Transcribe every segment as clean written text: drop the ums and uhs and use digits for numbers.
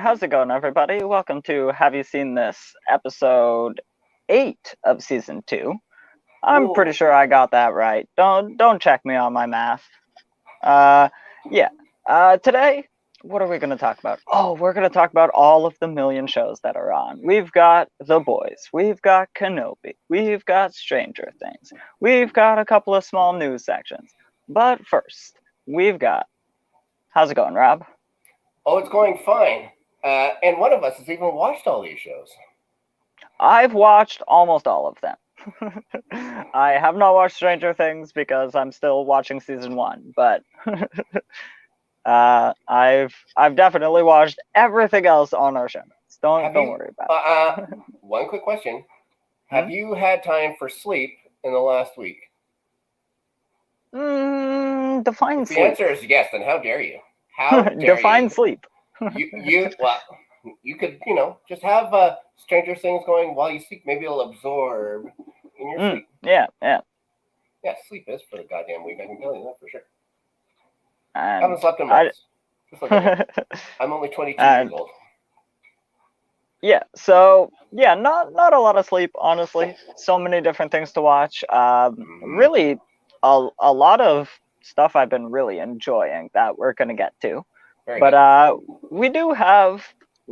how's it going, everybody? Welcome to Have You Seen This, episode 8 of season 2. I'm pretty Ooh. sure I got that right. Don't check me on my math. Uh, yeah. Today, what are we going to talk about? Oh, we're going to talk about all of the million shows that are on. We've got The Boys. We've got Kenobi. We've got Stranger Things. We've got a couple of small news sections. But first, we've got... How's it going, Rob? Oh, it's going fine. And one of us has even watched all these shows. I've watched almost all of them. I have not watched Stranger Things because I'm still watching season 1, but I've definitely watched everything else on our show notes. Don't worry about it. One quick question. Have you had time for sleep in the last week? Define sleep. The answer is yes, then how dare you? How dare Define you? sleep. You could, just have Stranger Things going while you sleep. Maybe it'll absorb in your sleep. Yeah. Yeah, sleep is for the goddamn week. I can tell you that for sure. And I haven't slept in months. Just look at me. I'm only 22 years old. Yeah, so not a lot of sleep, honestly. So many different things to watch. Really, a lot of stuff I've been really enjoying that we're gonna get to. But we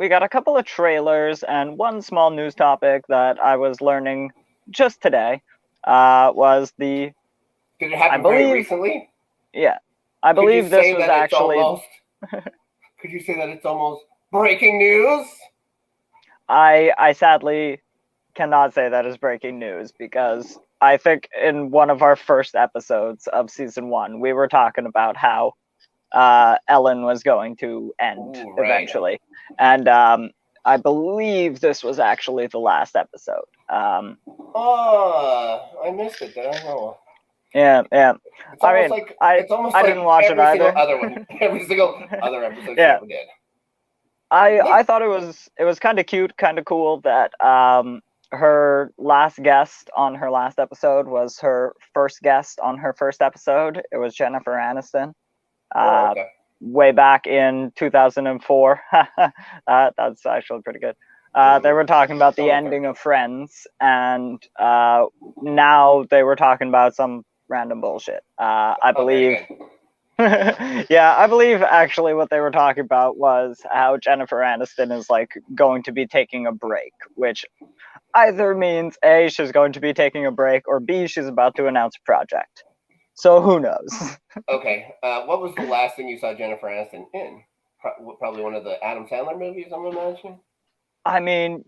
got a couple of trailers and one small news topic that I was learning just today. Was the... Did it happen very recently? Yeah, I believe this was actually... Could you say that it's almost breaking news? I sadly cannot say that is breaking news because I think in one of our first episodes of season 1, we were talking about how Ellen was going to end eventually. And I believe this was actually the last episode. I missed it. Did I know? Yeah. It's almost like I didn't watch it either. Every single other episode she ever did. I thought it was kind of cute, kind of cool that her last guest on her last episode was her first guest on her first episode. It was Jennifer Aniston. Way back in 2004. That's actually pretty good. They were talking about the ending of Friends, and now they were talking about some random bullshit. I believe... Yeah, I believe actually what they were talking about was how Jennifer Aniston is going to be taking a break, which either means A, she's going to be taking a break, or B, she's about to announce a project. So who knows? Okay, what was the last thing you saw Jennifer Aniston in? Probably one of the Adam Sandler movies, I'm imagining? I mean,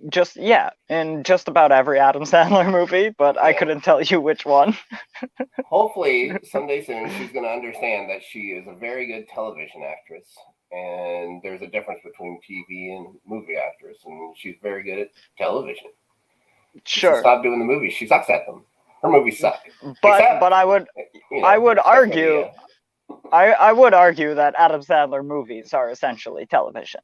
in just about every Adam Sandler movie, but I couldn't tell you which one. Hopefully, someday soon, she's going to understand that she is a very good television actress, and there's a difference between TV and movie actress, and she's very good at television. Sure. Stop doing the movies. She sucks at them. Her movies suck. But I would argue that Adam Sandler movies are essentially television.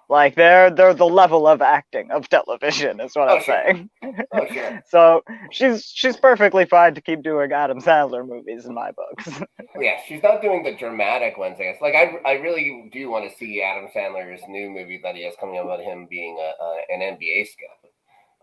Like they're the level of acting of television is what I'm saying. Oh, sure. So she's perfectly fine to keep doing Adam Sandler movies in my books. Yeah, she's not doing the dramatic ones, I guess. Like I really do want to see Adam Sandler's new movie that he has coming up about him being an NBA scout.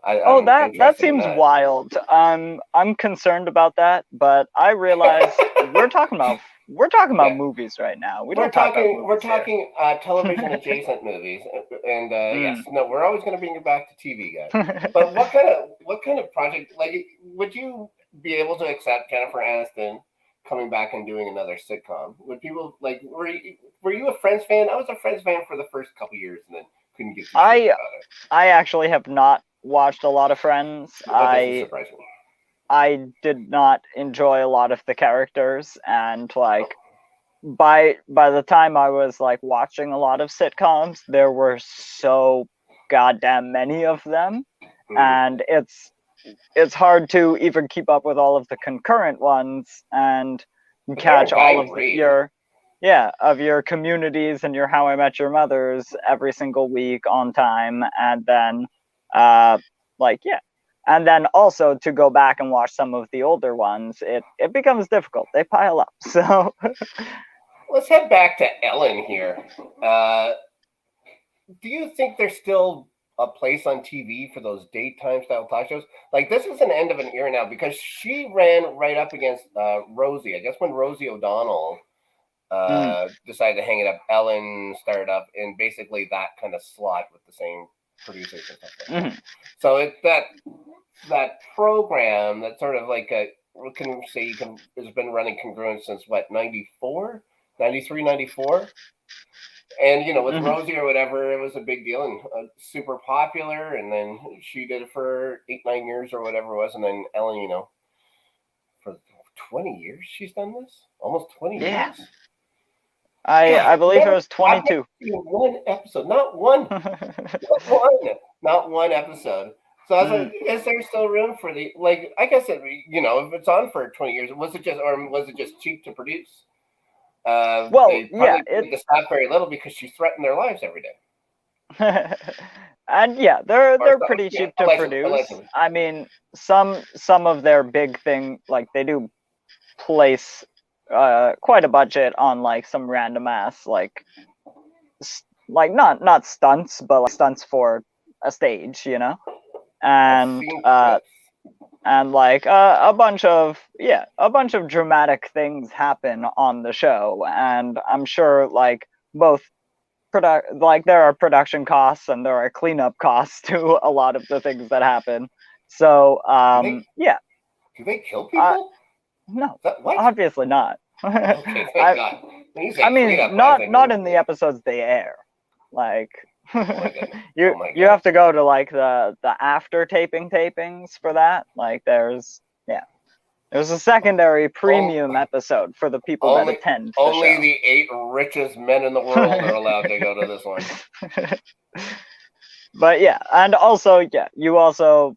That seems wild. I'm concerned about that, but I realize we're talking about movies right now. We're talking television adjacent movies, and yes, no, we're always going to bring it back to TV, guys. But what kind of project? Like, would you be able to accept Jennifer Aniston coming back and doing another sitcom? Would people like? Were you a Friends fan? I was a Friends fan for the first couple years, and then couldn't get. I actually have not watched a lot of Friends. That doesn't surprise me. I did not enjoy a lot of the characters, and by the time I was watching a lot of sitcoms, there were so goddamn many of them, and it's hard to even keep up with all of the concurrent ones and catch all of your Communities and your How I Met Your Mothers every single week on time, and then and then also to go back and watch some of the older ones, it becomes difficult. They pile up. So let's head back to Ellen here. do you think there's still a place on TV for those daytime style talk shows? Like, this is an end of an era now because she ran right up against Rosie. I guess when Rosie O'Donnell decided to hang it up, Ellen started up in basically that kind of slot with the same producers and stuff like that. So it's that program that sort of like has been running congruent since what, 94, 93, 94. And with Rosie or whatever, it was a big deal and super popular. And then she did it for 8-9 years or whatever it was. And then Ellen, for 20 years she's done this, almost 20 years. I believe it was 22. One episode, not one, not one episode. So I was like, is there still room for the, like, I guess if it's on for 20 years, was it just cheap to produce? The staff very little because she threatened their lives every day. And they're pretty cheap to produce. Allegedly. I mean, some of their big thing, like, they do place quite a budget on like some random ass like not stunts, but like stunts for a stage, and like a bunch of dramatic things happen on the show, and I'm sure like both there are production costs and there are cleanup costs to a lot of the things that happen. So do they kill people? No, obviously not. Okay, thank God. I mean, not in the episodes they air. Like, you have to go to like the after tapings for that. Like, there's a secondary premium episode for the people that attend. Only the 8 richest men in the world are allowed to go to this one. But and also you also,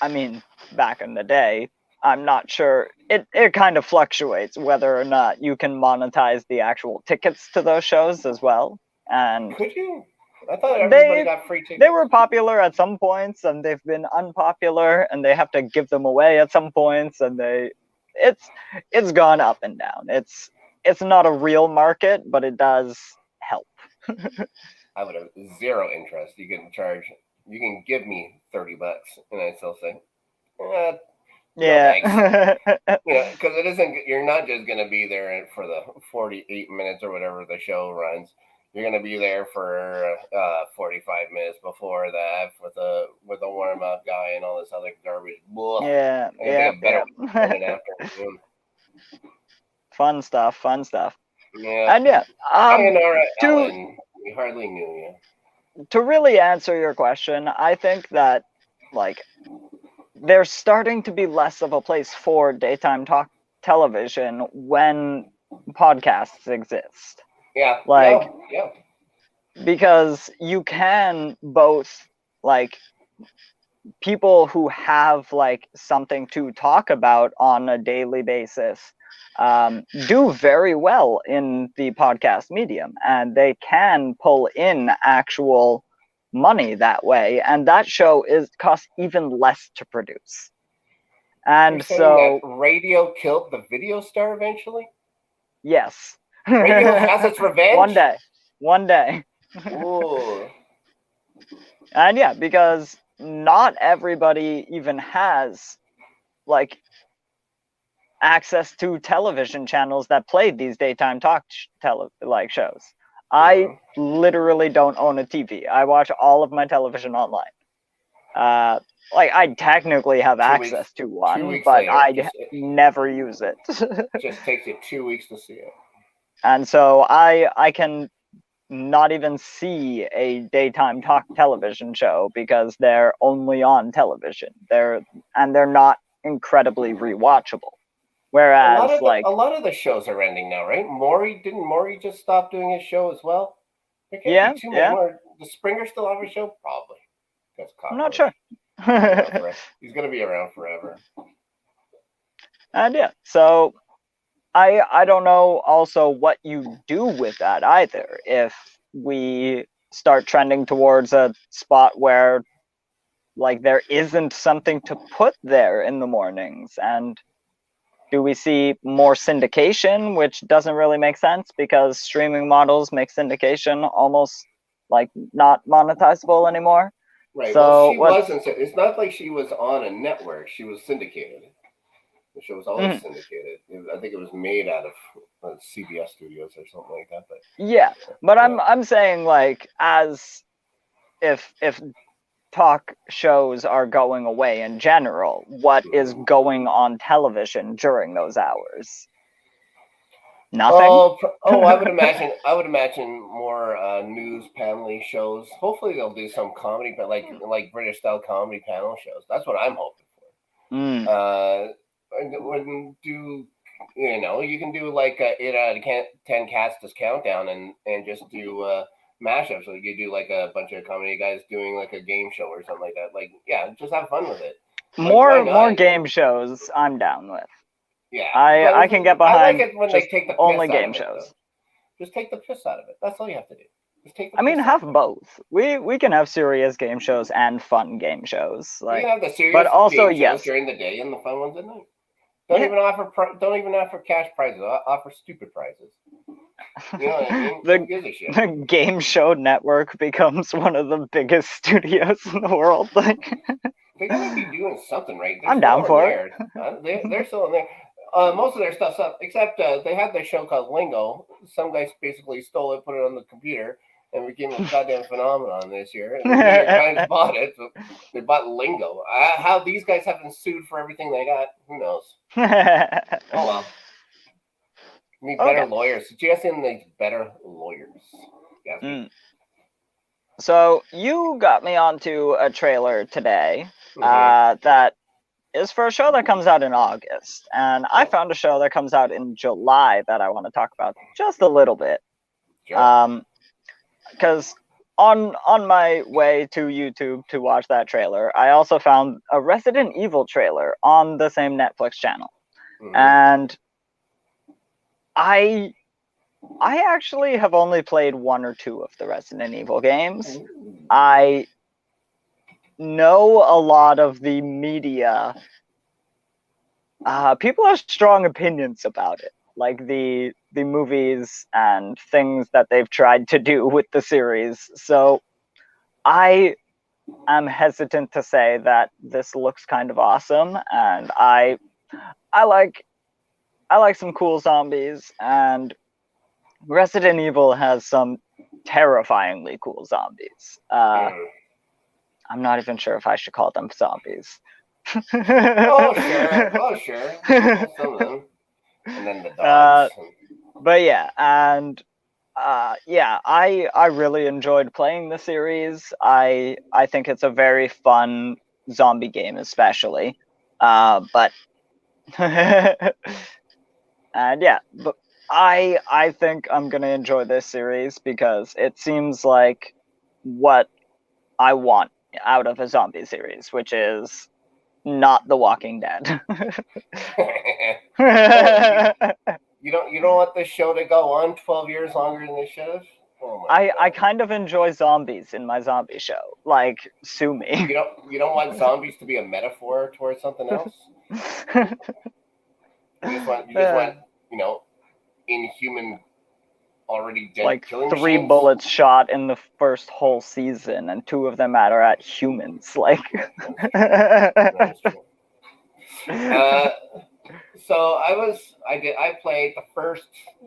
I mean, back in the day, I'm not sure. It kind of fluctuates whether or not you can monetize the actual tickets to those shows as well. And could you? I thought everybody got free tickets. They were popular at some points, and they've been unpopular, and they have to give them away at some points, and it's gone up and down. It's not a real market, but it does help. I would have zero interest. You can give me $30, and I still say, because it isn't. You're not just going to be there for the 48 minutes or whatever the show runs. You're going to be there for 45 minutes before that with a warm up guy and all this other garbage. Fun stuff. Yeah, and Ellen, we hardly knew you. To really answer your question, I think that like, there's starting to be less of a place for daytime talk television when podcasts exist. Yeah. Like, because you can both, like, people who have like something to talk about on a daily basis do very well in the podcast medium, and they can pull in actual money that way, and that show costs even less to produce. And so that radio killed the video star eventually? Yes. Radio has its revenge? One day. Ooh. And because not everybody even has like access to television channels that played these daytime talk shows. I literally don't own a TV. I watch all of my television online. Like, I technically have access to one, but I never use it. It just takes you 2 weeks to see it. And so I can not even see a daytime talk television show because they're only on television. They're not incredibly rewatchable. Whereas a lot of the shows are ending now, right? Didn't Maury just stop doing his show as well? There can't be too many more. Does Springer still have a show? Probably. I'm not sure. He's going to be around forever. And so I don't know also what you do with that either. If we start trending towards a spot where like there isn't something to put there in the mornings, and do we see more syndication, which doesn't really make sense because streaming models make syndication almost like not monetizable anymore. Right. Well, So she wasn't. It's not like she was on a network. She was syndicated. The show was always syndicated. I think it was made out of CBS Studios or something like that. But yeah, but I'm saying like as if talk shows are going away in general, what is going on television during those hours? Nothing. I would imagine. I would imagine more news panel shows. Hopefully, they'll do some comedy, but like British style comedy panel shows. That's what I'm hoping for. When do you can do like a 8 out of 10 casters countdown and just do mashups. So you do like a bunch of comedy guys doing like a game show or something like that. Like just have fun with it. More game shows I'm down with. Yeah, I can get behind. I like it when they take the piss only out game of it, shows. Just take the piss out of it. That's all you have to do. Just take the I mean, piss have out of it. both. We can have serious game shows and fun game shows. You can have the serious but also game shows yes, during the day and the fun ones at night. Don't even offer cash prizes. Offer stupid prizes. You know what I mean? Who gives a shit? The Game Show Network becomes one of the biggest studios in the world. Like they gotta be doing something right. I'm down for it. They're still in there. Most of their stuff's up, except they had this show called Lingo. Some guys basically stole it, put it on the computer, and became a goddamn phenomenon this year. And the New York Times bought it. So they bought Lingo. How these guys haven't sued for everything they got, who knows? Oh well. We need better lawyers. Just in these better lawyers. Yes. So you got me onto a trailer today that is for a show that comes out in August, and I found a show that comes out in July that I want to talk about just a little bit. Sure. Because on my way to YouTube to watch that trailer, I also found a Resident Evil trailer on the same Netflix channel, and I actually have only played 1 or 2 of the Resident Evil games. I know a lot of the media. People have strong opinions about it, like the movies and things that they've tried to do with the series. So I am hesitant to say that this looks kind of awesome, and I like some cool zombies, and Resident Evil has some terrifyingly cool zombies. I'm not even sure if I should call them zombies. Oh sure. Some of them. And then the dogs. But yeah, and I really enjoyed playing the series. I think it's a very fun zombie game, especially. But and yeah, but I think I'm gonna enjoy this series because it seems like what I want out of a zombie series, which is not The Walking Dead. You don't want this show to go on 12 years longer than they should have? Oh I kind of enjoy zombies in my zombie show. Like, sue me. You don't want zombies to be a metaphor towards something else? You just want inhuman, already dead, like killing 3 machines? bullets shot in the first whole season, and 2 of them are at humans. Like, That's true. So I played the first, I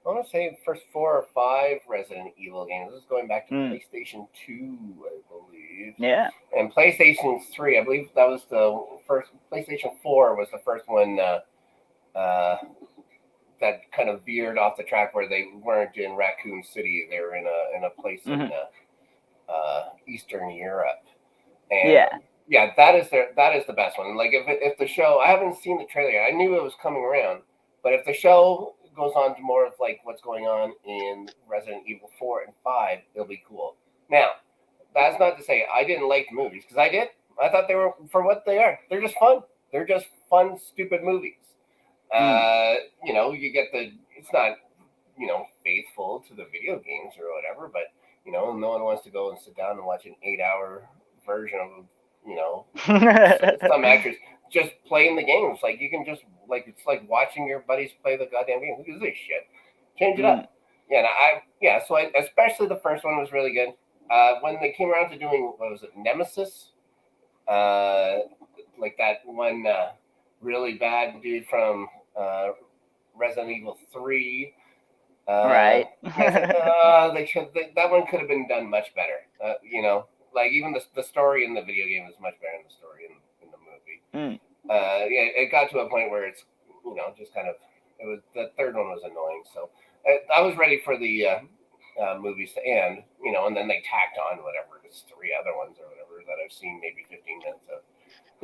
want to say first 4 or 5 Resident Evil games. This is going back to PlayStation 2, I believe. Yeah. And PlayStation 3, I believe that was the first. PlayStation 4 was the first one that kind of veered off the track, where they weren't in Raccoon City. They were in a place in Eastern Europe. And yeah, that is the best one. Like if the show, I haven't seen the trailer yet. I knew it was coming around, but if the show goes on to more of like what's going on in Resident Evil 4 and 5, it'll be cool. Now, that's not to say I didn't like the movies, because I did. I thought they were, for what they are, they're just fun. They're just fun, stupid movies. You get it's not, faithful to the video games or whatever, but, no one wants to go and sit down and watch an 8-hour version of, some actors just playing the games. Like, you can just, it's like watching your buddies play the goddamn game. Who gives a shit? Change it up. So especially the first one was really good. When they came around to doing, what was it, Nemesis? Like that one really bad dude from Resident Evil 3. Right. That one could have been done much better. Like even the story in the video game is much better than the story in the movie. It got to a point where it's just kind of, it was, the third one was annoying. So I was ready for the movies to end, and then they tacked on whatever, it's 3 other ones or whatever that I've seen maybe 15 minutes of.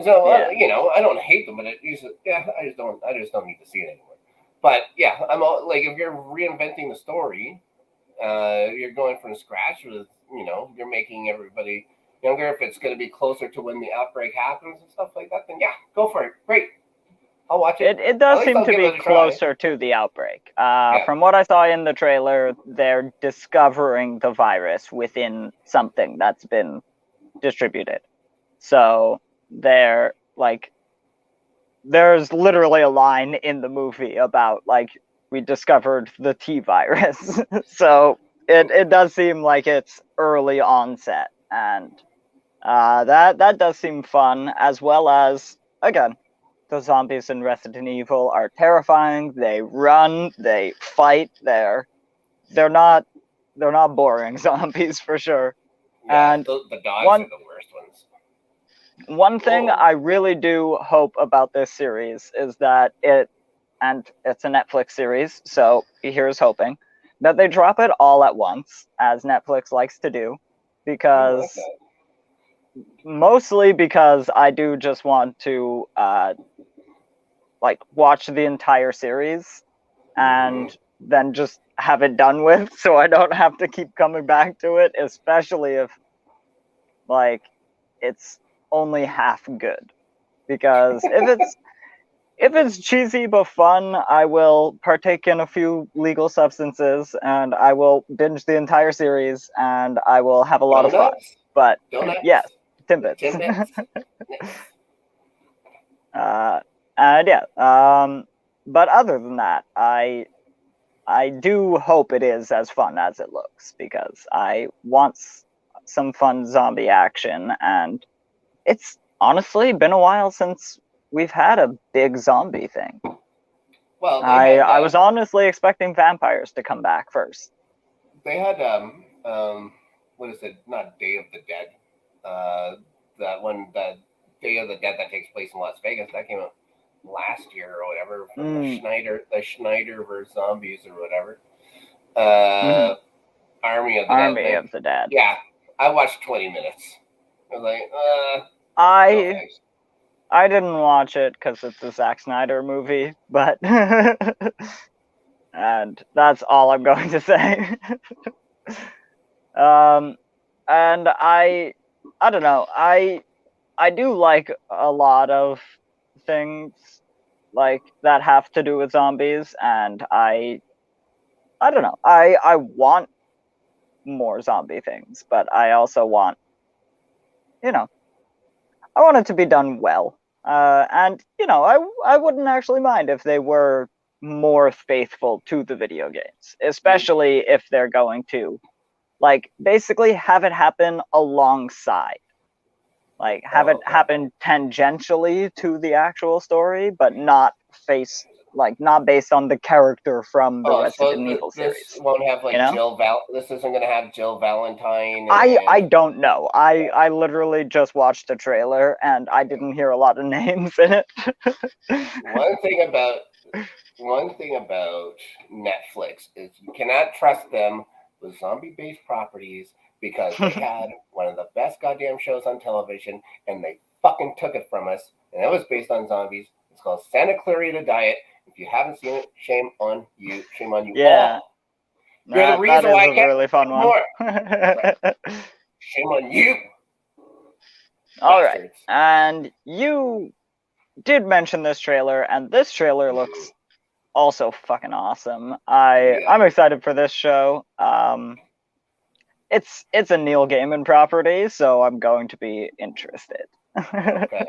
So I don't hate them, but I just don't need to see it anymore. But yeah, I'm all, like, if you're reinventing the story, you're going from scratch with, you're making everybody younger. If it's going to be closer to when the outbreak happens and stuff like that, then yeah, go for it. Great, I'll watch it. It does seem to be closer to the outbreak. From what I saw in the trailer, they're discovering the virus within something that's been distributed. So they're like, there's literally a line in the movie about, like, we discovered the T virus. So it does seem like it's early onset, and that does seem fun, as well as, again, the zombies in Resident Evil are terrifying. They run, they fight. They're not boring zombies for sure. Yeah, and the dogs are the worst ones. One thing I really do hope about this series is that and it's a Netflix series, so here's hoping that they drop it all at once, as Netflix likes to do, because mostly because I do just want to watch the entire series and then just have it done with, so I don't have to keep coming back to it, especially if it's only half good. Because if it's cheesy but fun, I will partake in a few legal substances, and I will binge the entire series, and I will have a lot of fun. But yes, Timbits. But other than that, I do hope it is as fun as it looks, because I want some fun zombie action, and it's honestly been a while since we've had a big zombie thing. Well, I was honestly expecting vampires to come back first. They had what is it? Not Day of the Dead. That one, that Day of the Dead that takes place in Las Vegas, that came out last year or whatever, from the Schneider versus Zombies or whatever. Army of the Dead. Yeah, I watched 20 minutes. I was like, I didn't watch it because it's a Zack Snyder movie, but and that's all I'm going to say. And I don't know. I do like a lot of things like that have to do with zombies, and I don't know. I want more zombie things, but I also want, I want it to be done well. And I wouldn't actually mind if they were more faithful to the video games, especially if they're going to basically have it happen alongside. Have it happen tangentially to the actual story, but not not based on the character from the Resident Evil series. This won't have this isn't going to have Jill Valentine. I don't know. I literally just watched the trailer and I didn't hear a lot of names in it. One thing about Netflix is you cannot trust them with zombie-based properties, because they had one of the best goddamn shows on television, and they fucking took it from us, and it was based on zombies. It's called Santa Clarita Diet. If you haven't seen it, shame on you. Shame on you all. You're the reason why I can't really fun one. Shame on you. All right, and you did mention this trailer, and this trailer looks also fucking awesome. I'm excited for this show. It's a Neil Gaiman property, so I'm going to be interested. Okay.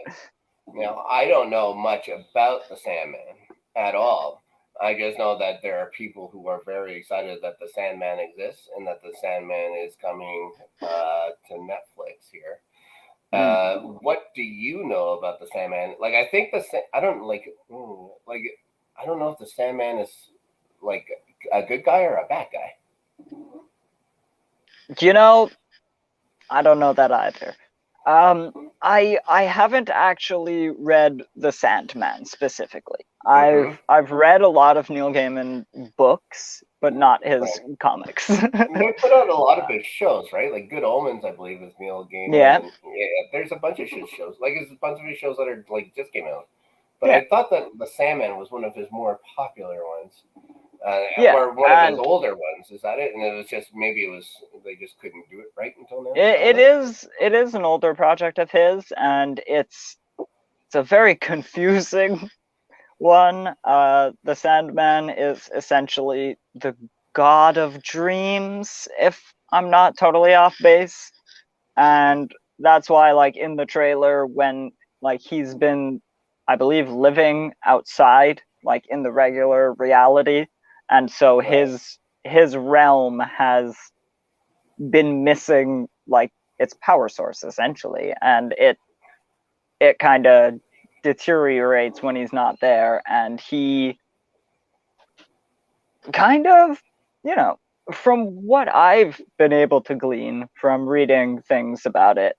Now, I don't know much about the Sandman at all. I just know that there are people who are very excited that the Sandman exists and that the Sandman is coming to Netflix here. What do you know about the Sandman? Like, I think I don't I don't know if the Sandman is like a good guy or a bad guy. You know, I don't know that either. I haven't actually read The Sandman specifically. I've read a lot of Neil Gaiman books, but not his comics. They put out a lot of his shows, right? Like Good Omens, I believe, is Neil Gaiman. Yeah. And, there's a bunch of his shows. Like, there's a bunch of his shows that are like just came out. But I thought that The Sandman was one of his more popular ones. Or one of his older ones. Is that it? And it was just maybe they just couldn't do it right until now. It is an older project of his, and it's a very confusing one. The Sandman is essentially the god of dreams, if I'm not totally off base, and that's why, like, in the trailer, when like he's been, I believe, living outside, like in the regular reality. And so his realm has been missing, like, its power source, essentially, and it kind of deteriorates when he's not there, and he kind of, from what I've been able to glean from reading things about it,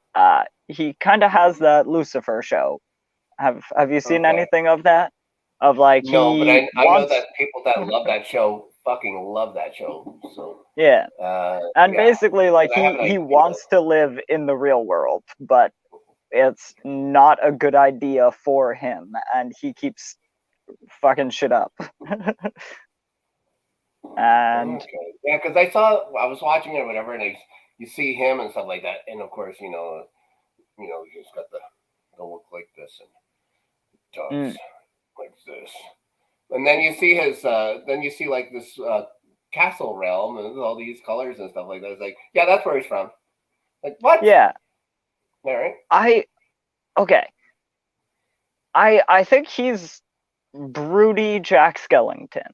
he kind of has that Lucifer show. Have you seen anything of that? Of like, no, but I know that people that love that show fucking love that show. So yeah, and basically, like, he wants to live in the real world, but it's not a good idea for him, and he keeps fucking shit up. And yeah, because I was watching it or whatever, and you see him and stuff like that, and of course, he's got the look like this and talks like this, and then you see like this castle realm and all these colors and stuff like that. It's like, yeah, that's where he's from. Like, what? Yeah. All right. I think he's broody Jack Skellington.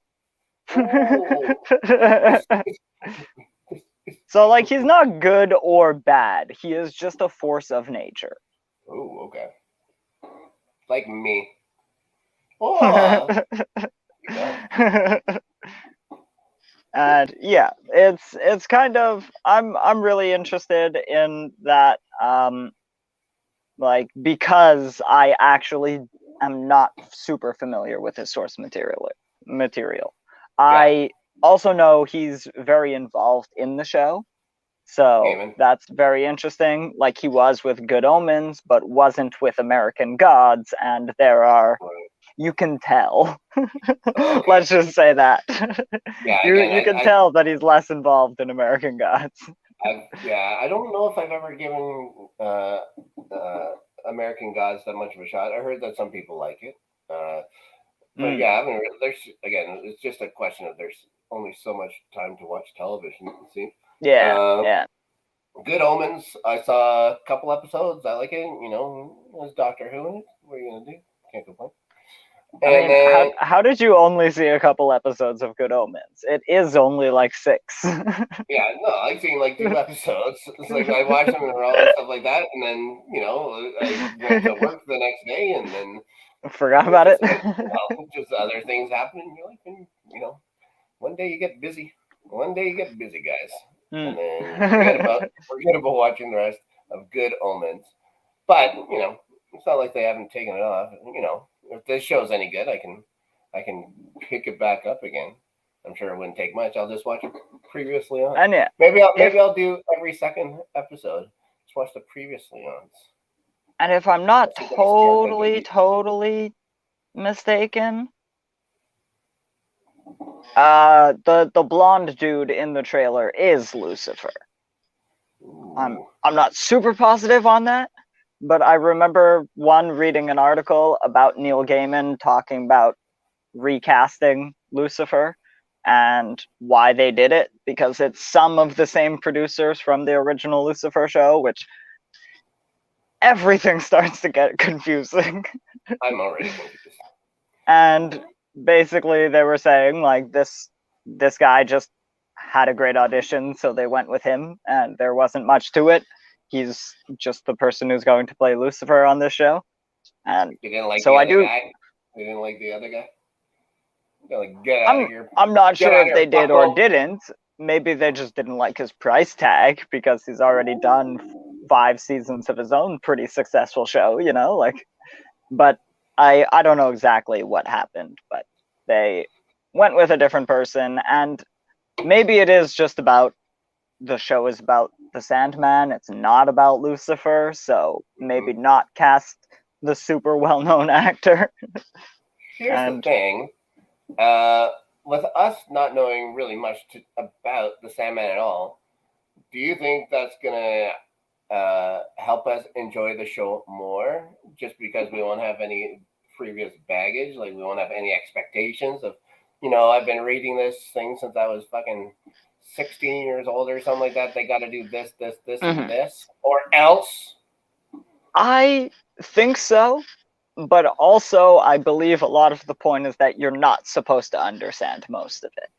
So, like, he's not good or bad. He is just a force of nature. Oh, okay. Like me. Oh. And yeah, it's kind of, I'm really interested in that, like, because I actually am not super familiar with his source material. I also know he's very involved in the show, so that's very interesting. Like, he was with Good Omens, but wasn't with American Gods, and there are, you can tell. Let's just say that. Yeah, you can tell that he's less involved in American Gods. I don't know if I've ever given American Gods that much of a shot. I heard that some people like it. But yeah, I haven't. It's just a question of there's only so much time to watch television. It seems. Yeah. Good Omens. I saw a couple episodes. I like it. There's Doctor Who in it. What are you gonna do? Can't complain. How did you only see a couple episodes of Good Omens? It is only like 6. Yeah, no, I've seen like 2 episodes. It's like I watched them in a row and stuff like that, and then I went to work the next day, and then forgot about it. Just other things happening. You're like, one day you get busy. One day you get busy, guys, and then forget about watching the rest of Good Omens. But it's not like they haven't taken it off. If this show's any good, I can pick it back up again. I'm sure it wouldn't take much. I'll just watch it previously on. And yeah, maybe I'll do every second episode. Just watch the previously ons. And if I'm not totally mistaken, the blonde dude in the trailer is Lucifer. Ooh. I'm not super positive on that, but I remember reading an article about Neil Gaiman talking about recasting Lucifer and why they did it, because it's some of the same producers from the original Lucifer show, which everything starts to get confusing. I'm already confused. And basically they were saying like this guy just had a great audition, so they went with him, and there wasn't much to it. He's just the person who's going to play Lucifer on this show, and You didn't like so the I other do. guy. You didn't like the other guy. You're like, get out of I'm here. I'm not Get sure out of if they here, did or bucko. didn't. Maybe they just didn't like his price tag because he's already done 5 seasons of his own pretty successful show, you know, like. But I don't know exactly what happened, but they went with a different person, and maybe it is just about the show is about the Sandman. It's not about Lucifer, so maybe not cast the super well-known actor. Here's the And thing. With us not knowing really much about the Sandman at all, do you think that's gonna help us enjoy the show more? Just because we won't have any previous baggage, like we won't have any expectations of, I've been reading this thing since I was fucking 16 years old or something like that. They got to do this, this, this, and this, or else. I think so, but also I believe a lot of the point is that you're not supposed to understand most of it.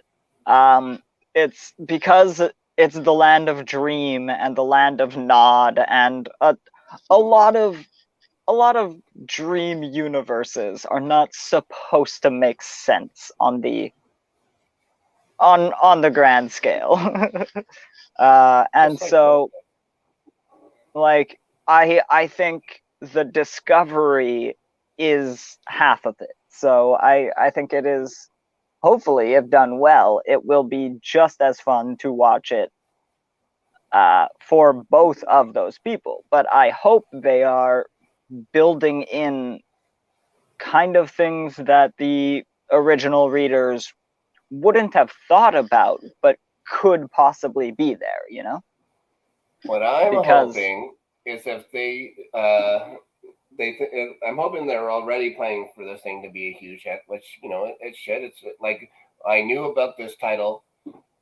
It's because it's the land of dream and the land of nod, and a lot of dream universes are not supposed to make sense on the grand scale. And Just like what? so like I think the discovery is half of it. So I think it is, hopefully, if done well, it will be just as fun to watch it for both of those people. But I hope they are building in kind of things that the original readers wouldn't have thought about, but could possibly be there, you know? What I'm Because hoping is if I'm hoping they're already planning for this thing to be a huge hit, which it should. It's like I knew about this title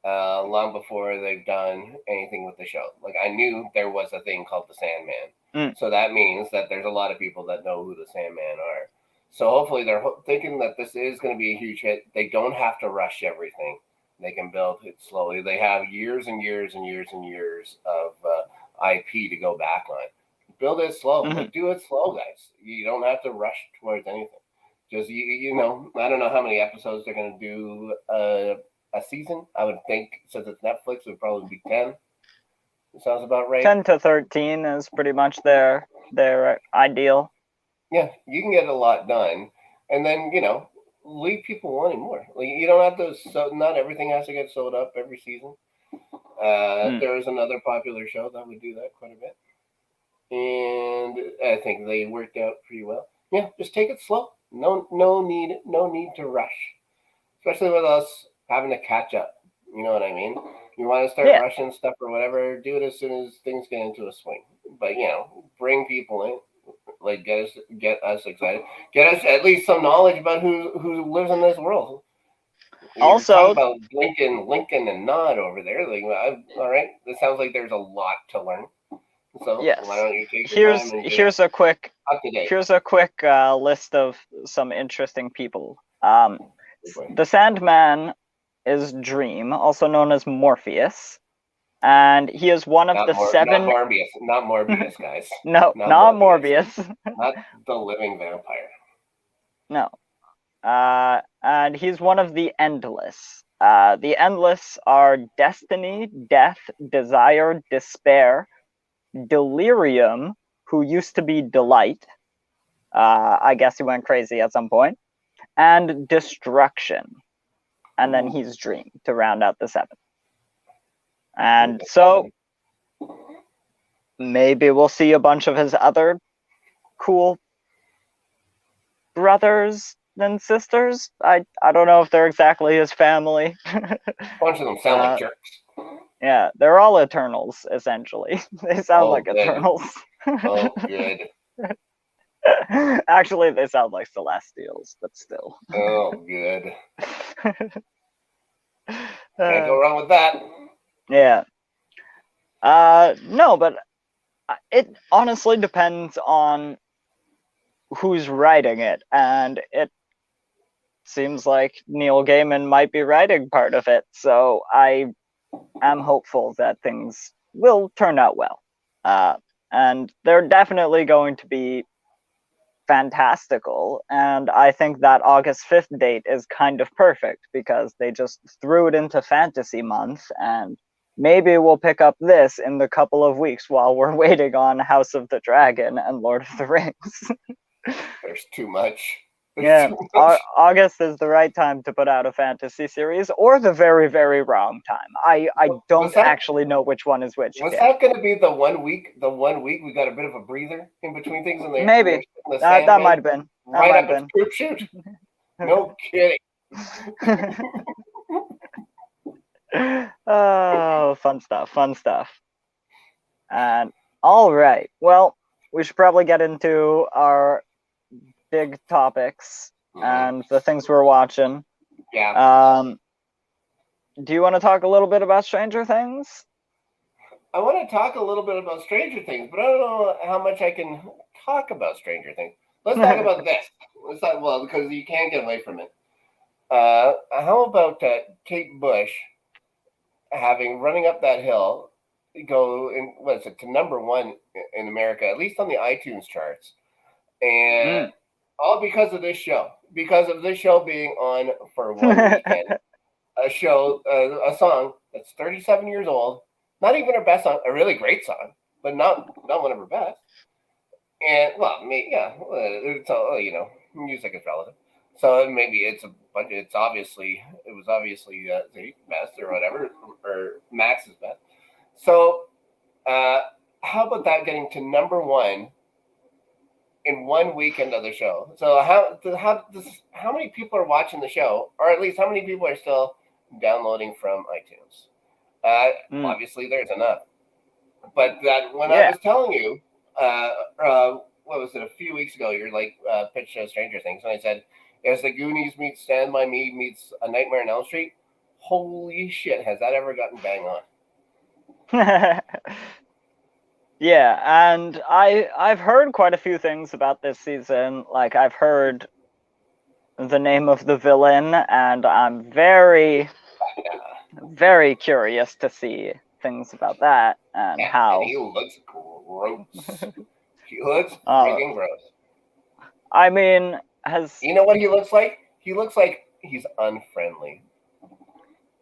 long before they've done anything with the show. Like I knew there was a thing called the Sandman, so that means that there's a lot of people that know who the Sandman are. So hopefully they're thinking that this is going to be a huge hit. They don't have to rush everything. They can build it slowly. They have years and years and years and years of IP to go back on. Build it slow. Like do it slow, guys. You don't have to rush towards anything. Just I don't know how many episodes they're going to do a season. I would think since it's Netflix, it would probably be 10. It sounds about right. 10 to 13 is pretty much their ideal. Yeah, you can get a lot done, and then leave people wanting more. Like you don't have to. So not everything has to get sold up every season. There is another popular show that would do that quite a bit, and I think they worked out pretty well. Yeah, just take it slow. No need to rush, especially with us having to catch up. You know what I mean? You want to start rushing stuff or whatever, do it as soon as things get into a swing. But bring people in, like get us excited, get us at least some knowledge about who lives in this world. Also, about Lincoln, and Nod over there. Like, all right, this sounds like there's a lot to learn. So yes. why don't you take your time and here's a quick list of some interesting people. The Sandman is Dream, also known as Morpheus, and he is one of seven. Not Morbius, guys. No, not Morbius. Not the living vampire. No, and he's one of the Endless. The Endless are Destiny, Death, Desire, Despair, Delirium, who used to be Delight. I guess he went crazy at some point, and Destruction. And then he's Dream to round out the 7. And so maybe we'll see a bunch of his other cool brothers and sisters. I don't know if they're exactly his family. A bunch of them sound like jerks. Yeah, they're all Eternals, essentially. They sound like good. Eternals. Oh, good. Actually, they sound like Celestials, but still. Oh, good. Can't go wrong with that. Yeah. No, but it honestly depends on who's writing it, and seems like Neil Gaiman might be writing part of it. So I am hopeful that things will turn out well. And they're definitely going to be fantastical. And I think that August 5th date is kind of perfect because they just threw it into fantasy month, and maybe we'll pick up this in the couple of weeks while we're waiting on House of the Dragon and Lord of the Rings. There's too much. Yeah, August is the right time to put out a fantasy series, or the very, very wrong time. I don't actually know which one is which. Was that going to be the 1 week? The 1 week we got a bit of a breather in between things, and maybe that might have been right up a troop shoot. No kidding. Oh, fun stuff. And all right, well, we should probably get into our big topics and the things we're watching. Yeah. Do you want to talk a little bit about Stranger Things? I want to talk a little bit about Stranger Things, but I don't know how much I can talk about Stranger Things. Let's talk about this. Let's talk, well, because you can't get away from it. How about Kate Bush running up that hill, go in, what is it, to number 1 in America, at least on the iTunes charts, and all because of this show. Because of this show being on for 1 weekend, a song that's 37 years old, not even her best song, a really great song, but not one of her best. And it's all, music is relative. So maybe it was obviously the best or whatever, or Max's best. So how about that getting to number 1 in 1 weekend of the show? So how many people are watching the show, or at least how many people are still downloading from iTunes? Obviously, there's enough. But that when I was telling you, what was it, a few weeks ago, you're like, pitch Stranger Things, and I said, as the Goonies meets Stand By Me meets A Nightmare on Elm Street, holy shit, has that ever gotten bang on? Yeah, and I've heard quite a few things about this season. Like, I've heard the name of the villain, and I'm very, very curious to see things about that and how. And he looks gross. He looks freaking gross. I mean, you know what he looks like? He looks like he's unfriendly.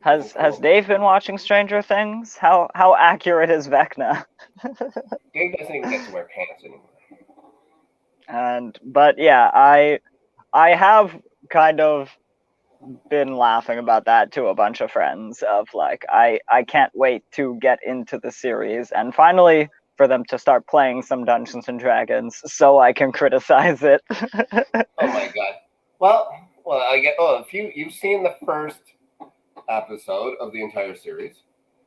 Has Dave been watching Stranger Things? How accurate is Vecna? Dave doesn't even get to wear pants anymore. But yeah, I have kind of been laughing about that to a bunch of friends of like, I can't wait to get into the series and finally for them to start playing some Dungeons and Dragons so I can criticize it. Oh my god. Well, I get. Oh, you've seen the first episode of the entire series.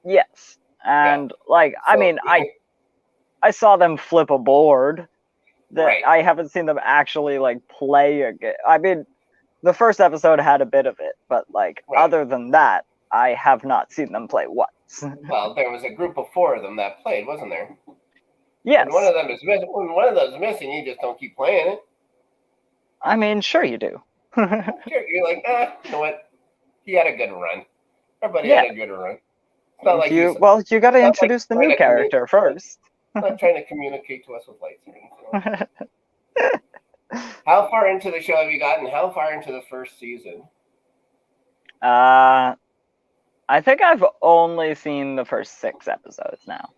Yes, and I saw them flip a board. I haven't seen them actually like play a game. I mean, the first episode had a bit of it, but other than that, I have not seen them play once. Well, there was a group of 4 of them that played, wasn't there? Yes. When one of them is missing, you just don't keep playing it. I mean, sure you do. Sure, you're like, you know what? He had a good run. Everybody had a good run. It's not like you got to introduce the new character first. Not trying to communicate to us with lights or anything. How far into the show have you gotten? How far into the first season? I think I've only seen the first 6 episodes now.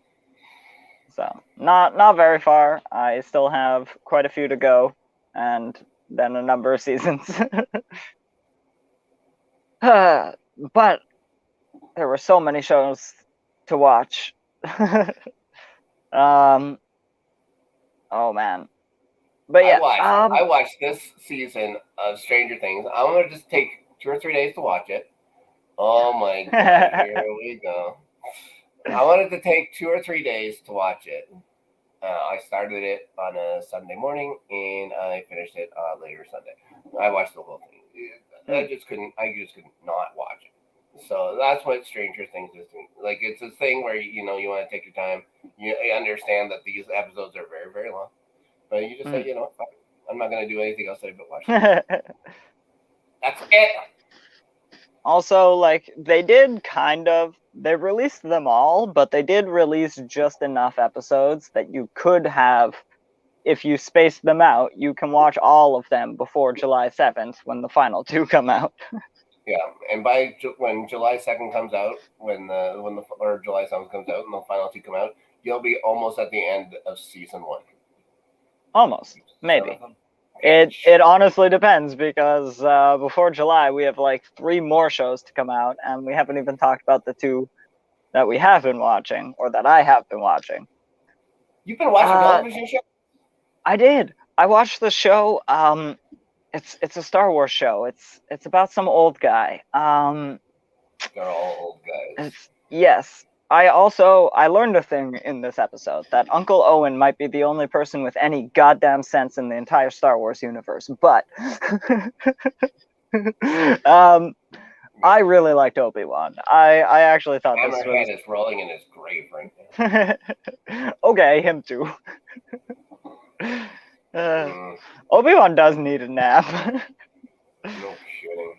So, not very far. I still have quite a few to go, and then a number of seasons. But there were so many shows to watch. Oh man. But yeah, I watched this season of Stranger Things. I'm gonna just take 2 or 3 days to watch it. Oh my god, here we go. I wanted to take 2 or 3 days to watch it. I started it on a Sunday morning and I finished it later Sunday. I watched the whole thing. I just couldn't not watch it. So that's what Stranger Things is doing. Like, it's a thing where you want to take your time. You understand that these episodes are very, very long, but you just say, I'm not going to do anything else but watch it. That's it. Also, like, they released them all, but they did release just enough episodes that you could have, if you spaced them out, you can watch all of them before July 7th when the final two come out. Yeah, and when July 2nd comes out, or July 7th comes out, and the final two come out, you'll be almost at the end of season 1. Almost, maybe. It honestly depends, because before July we have like 3 more shows to come out, and we haven't even talked about the 2 that we have been watching, or that I have been watching. You've been watching television shows? I did. I watched the show. It's a Star Wars show. It's about some old guy. They're all old guys. Yes. I learned a thing in this episode, that Uncle Owen might be the only person with any goddamn sense in the entire Star Wars universe. But I really liked Obi-Wan. I actually thought this was... Hammerhead is rolling in his grave right now. Okay, him too. Obi-Wan does need a nap. No kidding.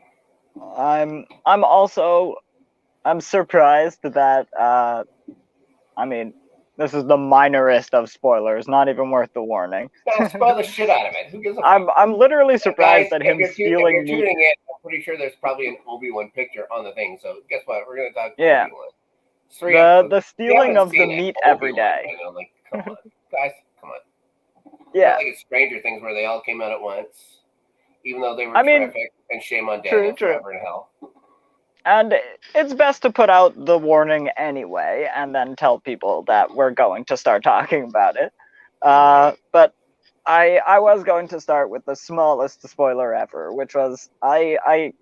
I'm surprised that I mean, this is the minorest of spoilers, not even worth the warning. Don't spoil the shit out of it. Who gives a fuck? I'm literally surprised that him stealing if you're tuning in, I'm pretty sure there's probably an Obi-Wan picture on the thing. So guess what? We're gonna talk Obi-Wan. The stealing of the meat every day. Right now. Like, come on, guys, come on. Yeah. Not like it's Stranger Things where they all came out at once, even though they were terrific. And shame on Daniel forever in hell. And it's best to put out the warning anyway, and then tell people that we're going to start talking about it. But I was going to start with the smallest spoiler ever, which was I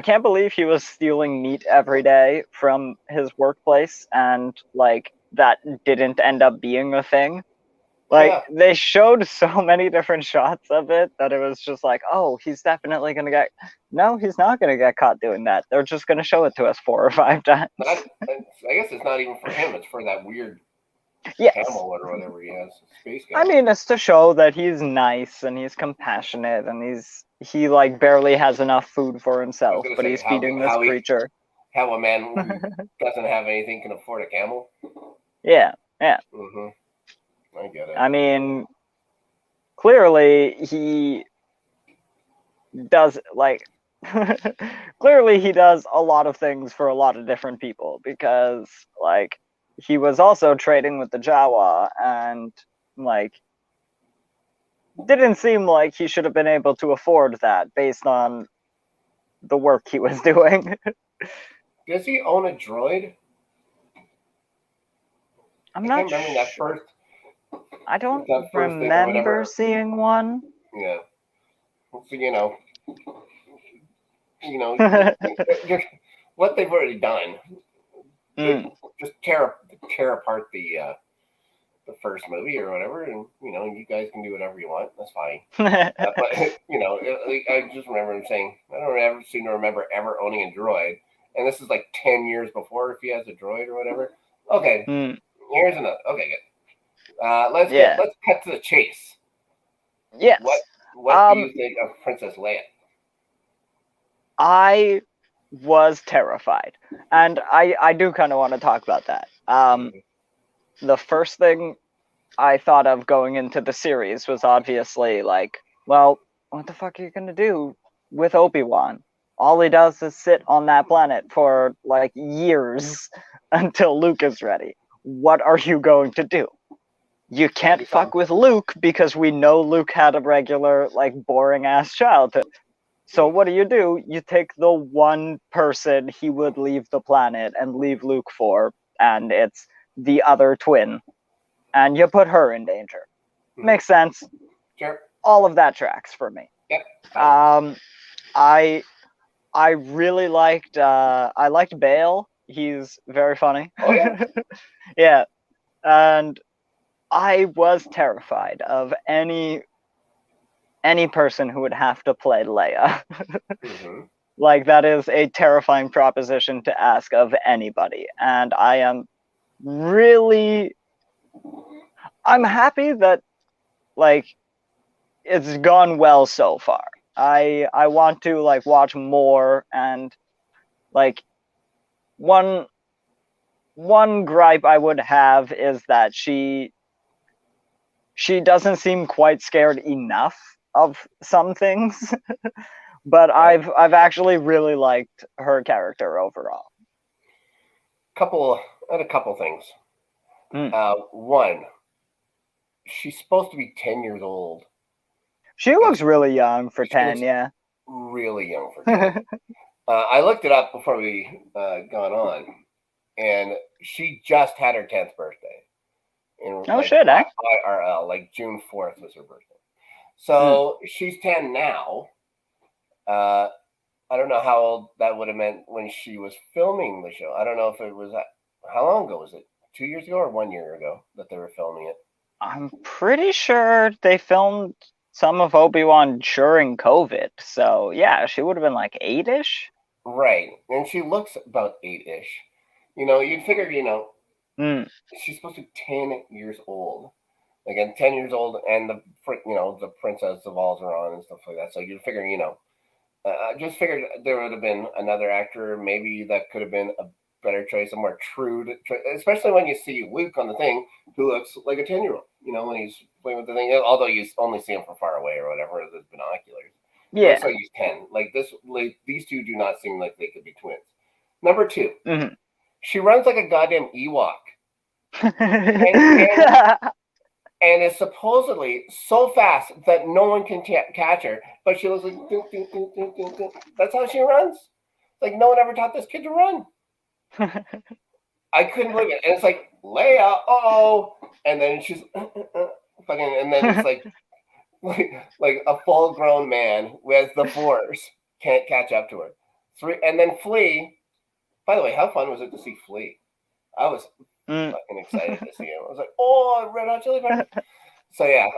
can't believe he was stealing meat every day from his workplace, and like that didn't end up being a thing. Like, they showed so many different shots of it that it was just like, oh, he's definitely going to get... No, he's not going to get caught doing that. They're just going to show it to us 4 or 5 times. I guess it's not even for him. It's for that weird camel or whatever he has. Space guy. I mean, it's to show that he's nice and he's compassionate and he like barely has enough food for himself, but he's feeding this creature. How a man who doesn't have anything can afford a camel? Yeah. Mm-hmm. I get it. I mean, clearly he does clearly he does a lot of things for a lot of different people, because like he was also trading with the Jawa, and like didn't seem like he should have been able to afford that based on the work he was doing. Does he own a droid? I'm not sure. That first. I don't remember seeing one. Yeah. So, what they've already done. Just tear apart the first movie or whatever, and you guys can do whatever you want. That's fine. But I just remember him saying, I don't ever seem to remember ever owning a droid, and this is like 10 years before if he has a droid or whatever. Okay, here's another. Okay, good. Let's cut to the chase. Yes. What do you think of Princess Leia? I was terrified, and I do kind of want to talk about that. The first thing I thought of going into the series was obviously like, well, what the fuck are you gonna do with Obi-Wan? All he does is sit on that planet for like years until Luke is ready. What are you going to do? You can't fuck with Luke because we know Luke had a regular, like, boring-ass childhood. So what do? You take the one person he would leave the planet and leave Luke for, and it's the other twin. And you put her in danger. Makes sense. Sure. All of that tracks for me. Yep. I really liked Bale. He's very funny. Oh, yeah? Yeah. And I was terrified of any person who would have to play Leia. Like, that is a terrifying proposition to ask of anybody. And I'm happy that, like, it's gone well so far. I want to like watch more, and like one gripe I would have is that she doesn't seem quite scared enough of some things. But Yeah. I've actually really liked her character overall. I had a couple things. One, she's supposed to be 10 years old. She looks really young for She 10, looks yeah. really young for 10. I looked it up before we got on, and she just had her 10th birthday. Oh shit, eh? IRL, like June 4th was her birthday. So she's 10 now. I don't know how old that would have meant when she was filming the show. I don't know if it was, how long ago was it? 2 years ago or 1 year ago that they were filming it? I'm pretty sure they filmed some of Obi-Wan during COVID. So yeah, she would have been like 8-ish. Right. And she looks about 8-ish. You'd figure, she's supposed to be 10 years old. Again, 10 years old, and the Princess of Alderaan and stuff like that. So you'd figure, I just figured there would have been another actor, maybe that could have been a better choice, a more true, especially when you see Luke on the thing, who looks like a 10-year-old, when he's playing with the thing, although you only see him from far away or whatever, with binoculars. Yeah. Looks like he's 10. These two do not seem like they could be twins. Number 2, she runs like a goddamn Ewok. And is supposedly so fast that no one can catch her, but she looks like doo, doo, doo, doo, doo, doo. That's how she runs. Like no one ever taught this kid to run. I couldn't believe it. And it's like Leia, and then she's fucking, and then it's like a full-grown man with the Force can't catch up to her. And then Flea. By the way, how fun was it to see Flea? I was fucking excited to see him. I was like, Red Hot Chili Peppers. So yeah,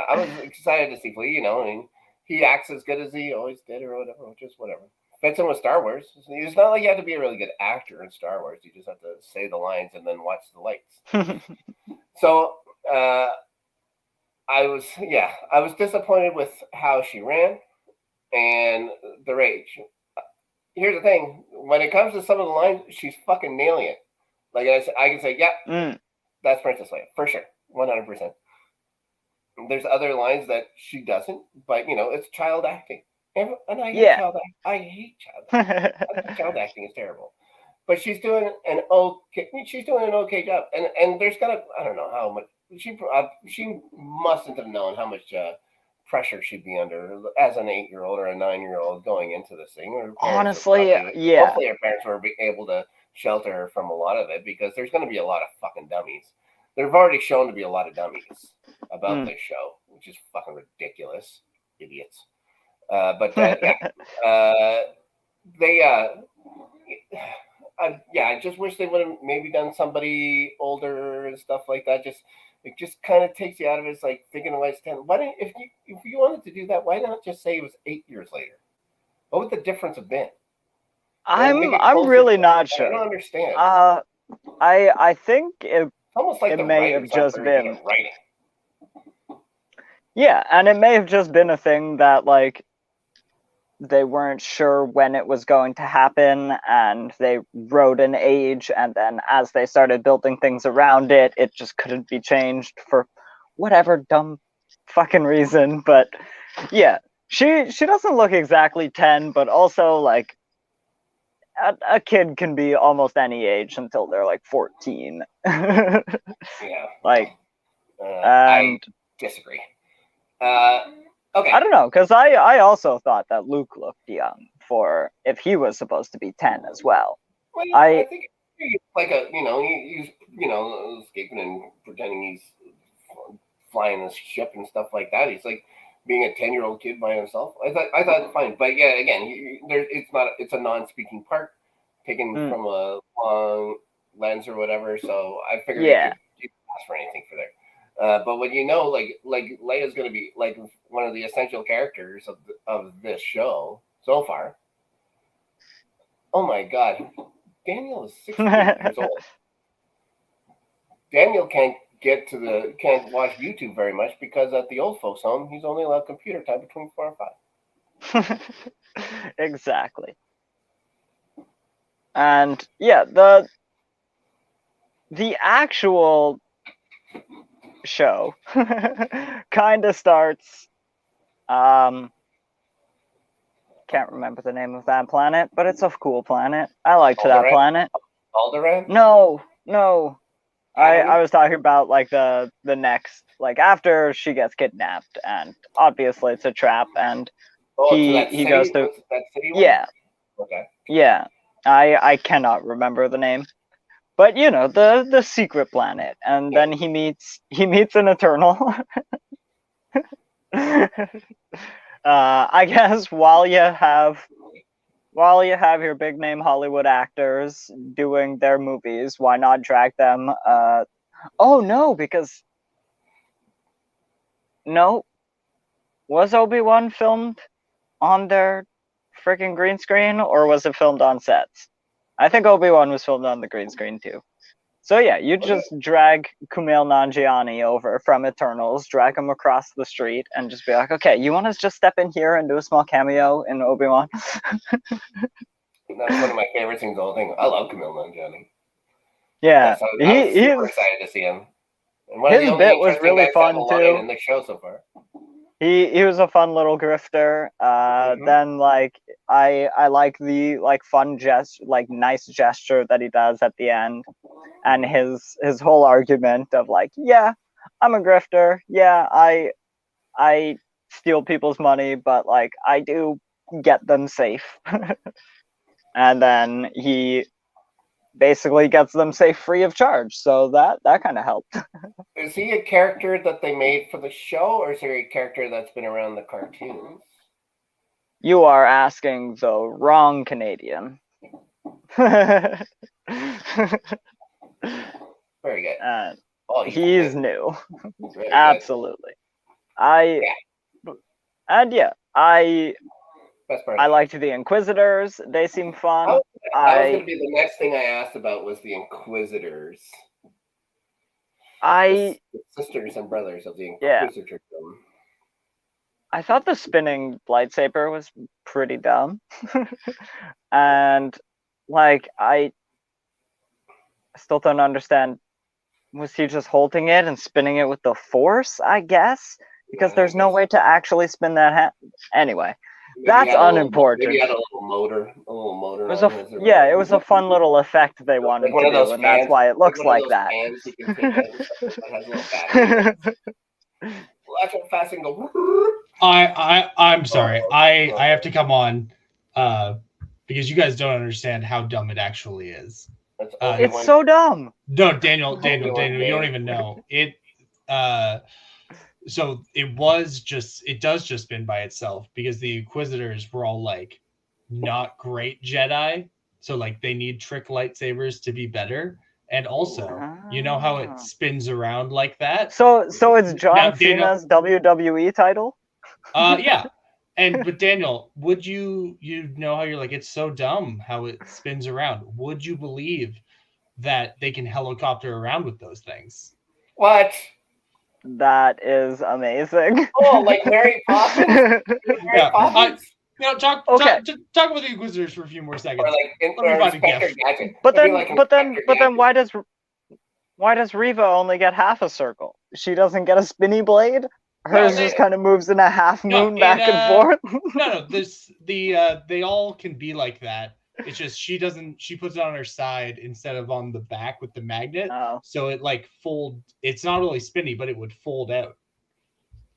I was excited to see Flea. I mean, he acts as good as he always did, or whatever, which is whatever. Fits in with Star Wars. It's not like you have to be a really good actor in Star Wars. You just have to say the lines and then watch the lights. So I was disappointed with how she ran and the rage. Here's the thing: when it comes to some of the lines, she's fucking nailing it. Like I can say, yeah, that's Princess Leia for sure, 100%. There's other lines that she doesn't, but it's child acting, and I hate child acting. I hate child acting. I think child acting is terrible, but she's doing an okay job, and there's I don't know how much she mustn't have known how much pressure she'd be under as an 8-year-old or a 9-year-old going into this thing. Honestly, hopefully her parents were able to shelter her from a lot of it, because there's going to be a lot of fucking dummies. They've already shown to be a lot of dummies about this show, which is fucking ridiculous, idiots. I just wish they would have maybe done somebody older and stuff like that. It just kind of takes you out of it. It's like thinking of it's 10. Why didn't if you wanted to do that? Why not just say it was 8 years later? What would the difference have been? I'm really not sure. I don't understand. I think it almost like it may have just been writing. Yeah, and it may have just been a thing that like they weren't sure when it was going to happen, and they wrote an age, and then as they started building things around it, it just couldn't be changed for whatever dumb fucking reason. But yeah, she doesn't look exactly 10, but also like a kid can be almost any age until they're like 14. Yeah. Like, I disagree. Okay. I don't know, because I also thought that Luke looked young for if he was supposed to be 10 as well. Well, I think he's like he's escaping and pretending he's flying this ship and stuff like that. He's like being a 10-year-old kid by himself. I thought fine, but yeah, again, it's a non-speaking part taken from a long lens or whatever. So I figured you could ask for anything for there. But when like Leia's going to be like one of the essential characters of this show so far. Oh my God, Daniel is 68 years old. Daniel can't watch YouTube very much because at the old folks' home he's only allowed computer time between 4 and 5. Exactly. And yeah, the actual show kind of starts. Can't remember the name of that planet, but it's a cool planet. I liked that Alderaan? planet. Alderaan? No. I Academy? was talking about like the next, like after she gets kidnapped, and obviously it's a trap, and Oh, to that he goes city? to, What's that city one? yeah. Okay. Yeah. I cannot remember the name. But you know, the secret planet, and Yeah. then he meets an Eternal. I guess while you have your big name Hollywood actors doing their movies, why not drag them? Oh no, because no, was Obi-Wan filmed on their freaking green screen, or was it filmed on sets? I think Obi-Wan was filmed on the green screen too. So yeah, you just drag Kumail Nanjiani over from Eternals, drag him across the street, and just be like, okay, you want to just step in here and do a small cameo in Obi-Wan? That was one of my favorite scenes. The whole thing. I love Kumail Nanjiani. Yeah, I was super excited to see him. And one of the his only bit was interesting really guys to have a fun line too. in the show so far. He was a fun little grifter. Then like I like the like fun nice gesture that he does at the end, and his whole argument of like, yeah, I'm a grifter. Yeah, I steal people's money, but like I do get them safe. And then he basically gets them safe free of charge. So that kind of helped. Is he a character that they made for the show, or is he a character that's been around the cartoons? You are asking the wrong Canadian. Very good. He's new. Very Absolutely. Best part I liked the Inquisitors. They seem fun. that was going to be the next thing I asked about was the Inquisitors. The sisters and brothers of the Inquisitor. I thought the spinning lightsaber was pretty dumb. And like I still don't understand, was he just holding it and spinning it with the force, I guess? Because there's no way to actually spin that anyway. Maybe that's unimportant. Maybe he had a little motor. It was it was a fun little effect they wanted to do, and that's why it looks like that. I'm sorry. I have to come on because you guys don't understand how dumb it actually is. It's so dumb. No, Daniel, you don't even know it. So it does just spin by itself because the Inquisitors were all like not great Jedi, so like they need trick lightsabers to be better. And also, you know how it spins around like that. So it's John Cena's WWE title. Yeah. But Daniel, would you know how you're like, it's so dumb how it spins around? Would you believe that they can helicopter around with those things? What? That is amazing. Oh, like Mary Poppins? Talk about the Inquisitors for a few more seconds. Or like Gadget. But then why does Reva only get half a circle? She doesn't get a spinny blade? Hers just kind of moves in a half moon back and forth. They all can be like that. It's just she puts it on her side instead of on the back with the magnet. Oh. So it like it's not really spinny, but it would fold out.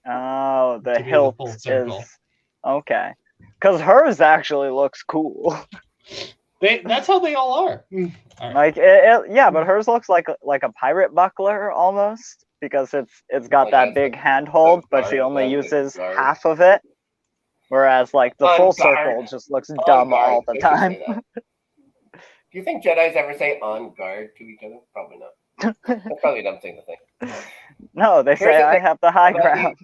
Oh, the hilt is okay. Because hers actually looks cool. That's how they all are. All right. Like but hers looks like a pirate buckler almost, because it's got that big handhold, but she only uses half of it. Whereas like the full circle just looks dumb all the time. Do you think Jedis ever say "on guard" to each other? Probably not. That's probably a dumb thing to think. No, they say I have the high ground.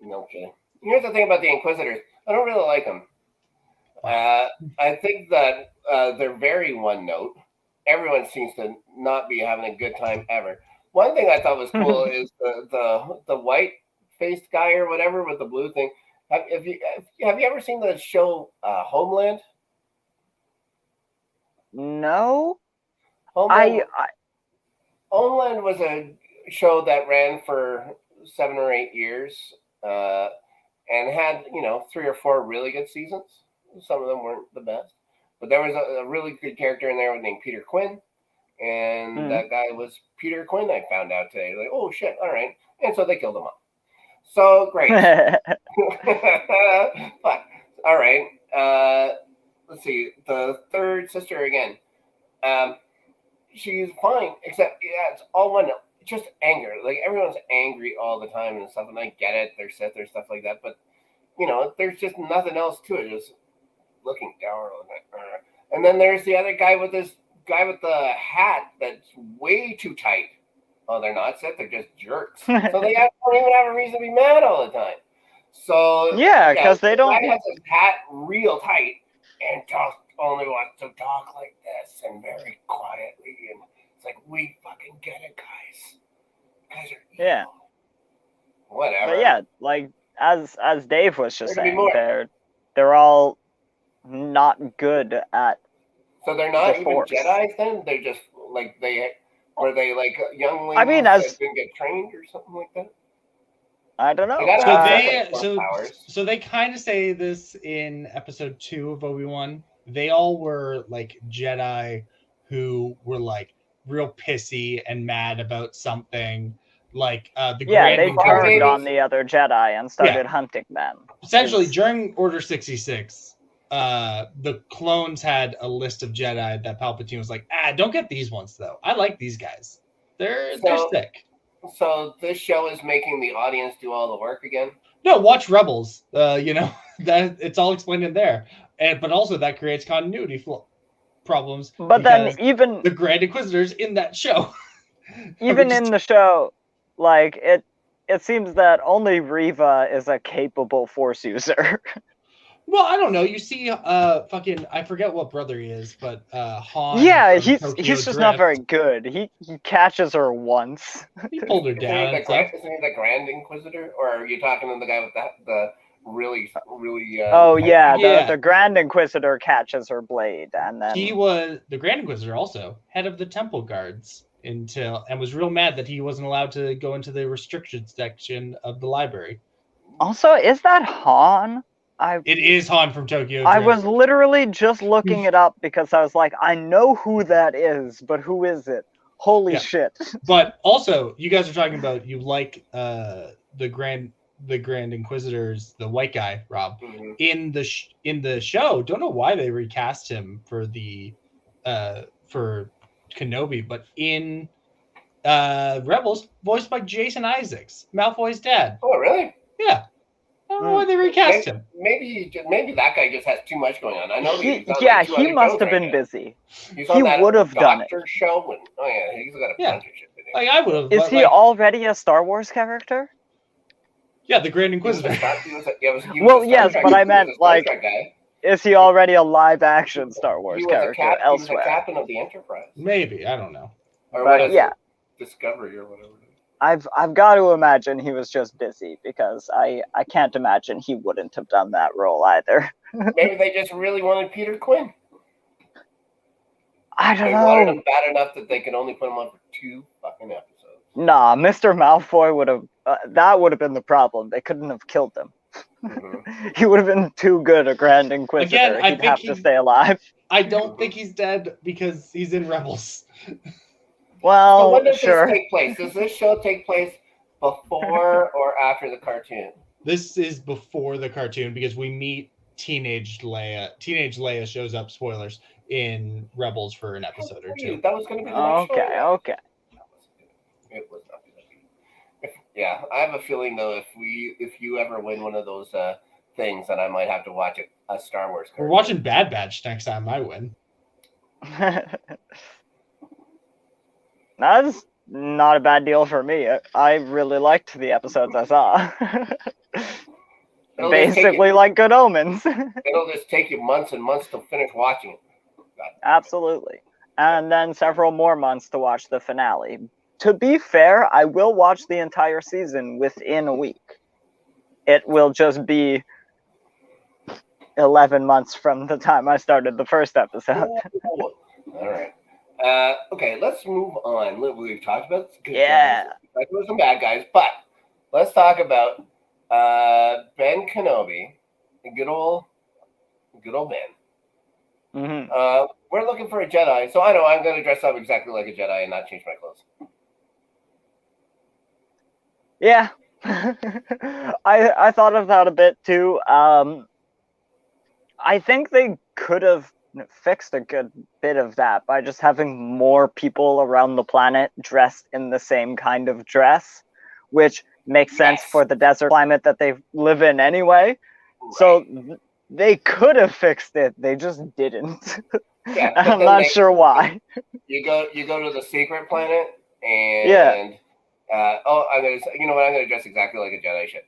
No kidding. Here's the thing about the Inquisitors. I don't really like them. I think that they're very one note. Everyone seems to not be having a good time ever. One thing I thought was cool is the white faced guy or whatever with the blue thing. Have you ever seen the show Homeland? No, Homeland. I Homeland was a show that ran for 7 or 8 years, and had 3 or 4 really good seasons. Some of them weren't the best, but there was a really good character in there named Peter Quinn, and that guy was Peter Quinn. I found out today. Like, oh shit! All right, and so they killed him off. So great. But all right. Let's see. The third sister again. She's fine, except it's all one. Just anger. Like everyone's angry all the time and stuff, and I get it. They're Sith or stuff like that, but there's just nothing else to it. Just looking down. And then there's the other guy with this guy with the hat that's way too tight. Oh, they're not Sith. They're just jerks. So they don't even have a reason to be mad all the time. So yeah, because they don't. The guy has his hat real tight and only wants to talk like this and very quietly, and it's like, we fucking get it, guys. Guys are evil. Yeah. Whatever. But yeah, like as Dave was just There could be saying, more. they're all not good at. So they're not the even Force. Jedi's then? They're just like were they like younglings I mean, that as didn't get trained or something like that? I don't know. They gotta have separate powers. So they kind of say this in episode 2 of Obi-Wan. They all were like Jedi who were like real pissy and mad about something. Like the yeah, they Grand turned Inquisitors. on the other Jedi and started hunting them. Essentially, during Order 66, the clones had a list of Jedi that Palpatine was like, don't get these ones though. I like these guys. They're sick. So this show is making the audience do all the work again? No, watch Rebels. That it's all explained in there, but also that creates continuity problems. But then even the Grand Inquisitors in that show, even in the show, like it seems that only Reva is a capable Force user. Well, I don't know. You see, I forget what brother he is, but Han. Yeah, he's just not very good. He catches her once. He pulled her down. Isn't he the Grand Inquisitor, or are you talking to the guy with the really? Oh yeah, the Grand Inquisitor catches her blade, and then he was the Grand Inquisitor, also head of the Temple Guards and was real mad that he wasn't allowed to go into the restricted section of the library. Also, is that Han? It is Han from Tokyo Drift. I was literally just looking it up because I was like, I know who that is, but who is it? Holy shit. But also, you guys are talking about you like the Grand Inquisitors, the white guy, Rob. Mm-hmm. In the show, don't know why they recast him for the for Kenobi, but in Rebels, voiced by Jason Isaacs, Malfoy's dad. Oh, really? Yeah. I don't know why they recast him. Maybe that guy just has too much going on. I know he must have been busy. He's on that would have done it. Show and, he's got a bunch of shit to do. Like I would have. Is he already a Star Wars character? Yeah, the Grand Inquisitor. Yes, but I meant like, is he already a live-action Star Wars character elsewhere? He was a captain of the Enterprise. Maybe, I don't know. Or Discovery or whatever. I've got to imagine he was just busy, because I can't imagine he wouldn't have done that role either. Maybe they just really wanted Peter Quinn. I don't know. They wanted him bad enough that they could only put him on for 2 fucking episodes. Nah, Mr. Malfoy would have. That would have been the problem. They couldn't have killed him. Mm-hmm. He would have been too good a Grand Inquisitor. Again, He'd have to stay alive. I don't think he's dead because he's in Rebels. Well, so when does sure. this take place? Does this show take place before or after the cartoon? This is before the cartoon because we meet teenage Leia. Teenage Leia shows up, spoilers, in Rebels for an episode or 2. That was going to be the next show. Okay. It was not going to be. Yeah, I have a feeling though, if you ever win one of those things, then I might have to watch a Star Wars cartoon. We're watching Bad Batch next time I win. That's not a bad deal for me. I really liked the episodes I saw. Basically like Good Omens. It'll just take you months and months to finish watching it. Absolutely. And then several more months to watch the finale. To be fair, I will watch the entire season within a week. it will just be 11 months from the time I started the first episode. All right. Okay, let's move on. We've talked about good Yeah. guys, we've talked about some bad guys, but let's talk about Ben Kenobi, good old Ben. Mm-hmm. We're looking for a Jedi, so I know I'm going to dress up exactly like a Jedi and not change my clothes. Yeah. I thought of that a bit too. I think they could have fixed a good bit of that by just having more people around the planet dressed in the same kind of dress, which makes sense for the desert climate that they live in anyway. Right. So they could have fixed it. They just didn't. Yeah, I'm not sure why. You go to the secret planet and yeah. You know what? I'm gonna dress exactly like a Jedi should.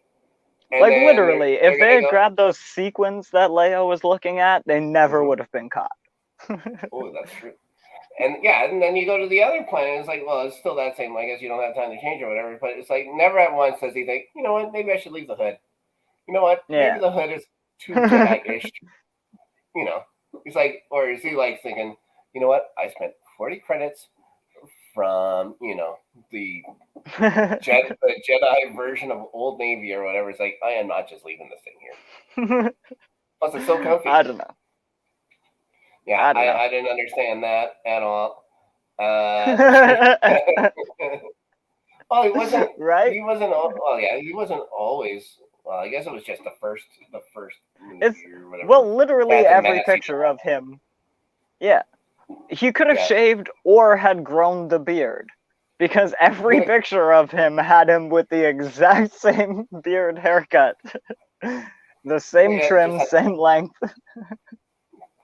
And like literally, if they had grabbed those sequins that Leia was looking at, they never would have been caught. Oh, that's true. And yeah, and then you go to the other planet. It's like, well, it's still that same. I guess you don't have time to change or whatever. But it's like never at once does he think, you know what? Maybe I should leave the hood. You know what? Yeah. Maybe the hood is too Jedi-ish. You know, he's like, or is he like thinking, you know what? I spent 40 credits from the Jedi version of Old Navy or whatever. It's like I am not just leaving this thing here. Plus, it's so comfy. I don't know. Yeah, I didn't understand that at all. Oh, he wasn't right. He wasn't. Well, yeah, he wasn't always. Well, I guess it was just the first movie or whatever. Well, literally every picture of him. Yeah, he could have shaved or had grown the beard, because every picture of him had him with the exact same beard haircut, the same trim, same length.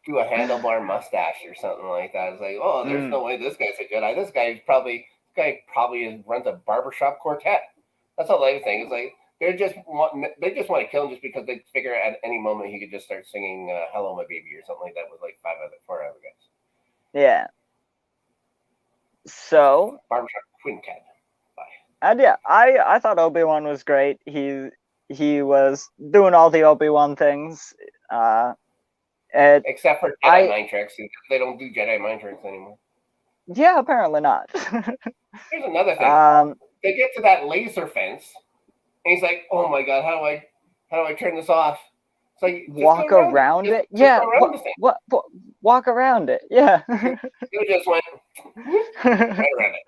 Do a handlebar mustache or something like that. It's like, oh, there's no way this guy's a Jedi. This guy probably runs a barbershop quartet. That's all I think. It's like they just want to kill him just because they figure at any moment he could just start singing "Hello, My Baby" or something like that with like four other guys. Yeah. So barbershop quintet. Bye. And yeah, I thought Obi-Wan was great. He was doing all the Obi-Wan things. Except for Jedi mind tricks. They don't do Jedi mind tricks anymore. Yeah, apparently not. Here's another thing. They get to that laser fence, and he's like, "Oh my god, how do I turn this off?" It's like walk around it. Yeah, walk around it. Yeah. You just went right around it.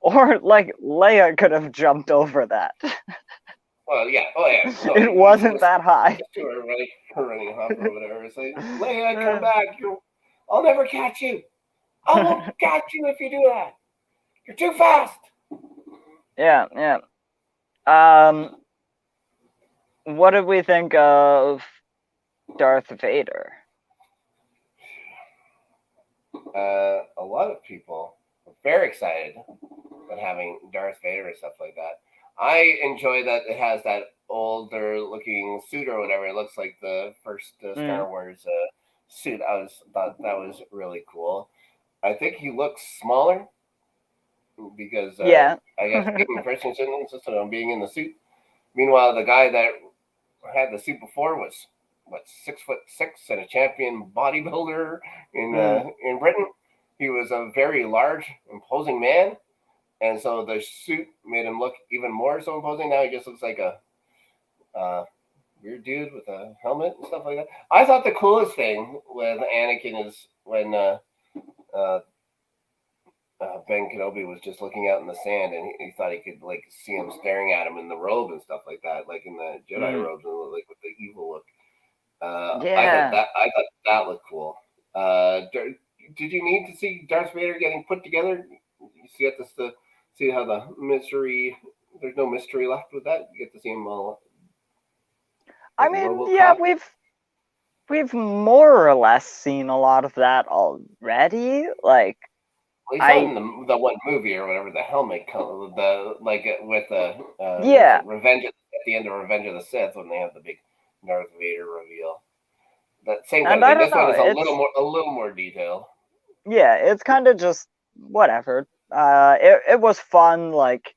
Or like Leia could have jumped over that. Well, yeah. Oh, yeah. No, it wasn't that high. Running off or whatever. It's like, Leia, come back. I'll never catch you. I won't catch you if you do that. You're too fast. Yeah, yeah. What did we think of Darth Vader? A lot of people were very excited about having Darth Vader and stuff like that. I enjoy that it has that older looking suit or whatever. It looks like the first Star Wars suit. I thought that was really cool. I think he looks smaller because I guess Hayden Christensen insisted on being in the suit. Meanwhile, the guy that had the suit before was 6'6" and a champion bodybuilder in Britain. He was a very large, imposing man. And so the suit made him look even more so imposing. Now he just looks like a weird dude with a helmet and stuff like that. I thought the coolest thing with Anakin is when Ben Kenobi was just looking out in the sand, and he thought he could like see him staring at him in the robe and stuff like that, like in the Jedi robes and like with the evil look. I thought that looked cool. Did you need to see Darth Vader getting put together? You get to see how the mystery. There's no mystery left with that. You get to see him all. I mean, yeah, we've more or less seen a lot of that already. Like, well, he saw in the one movie or whatever, the helmet color, with Revenge at the end of Revenge of the Sith when they have the big Darth Vader reveal. That same kind of thing. This one is a little more detailed. Yeah, it's kind of just whatever. It was fun. Like,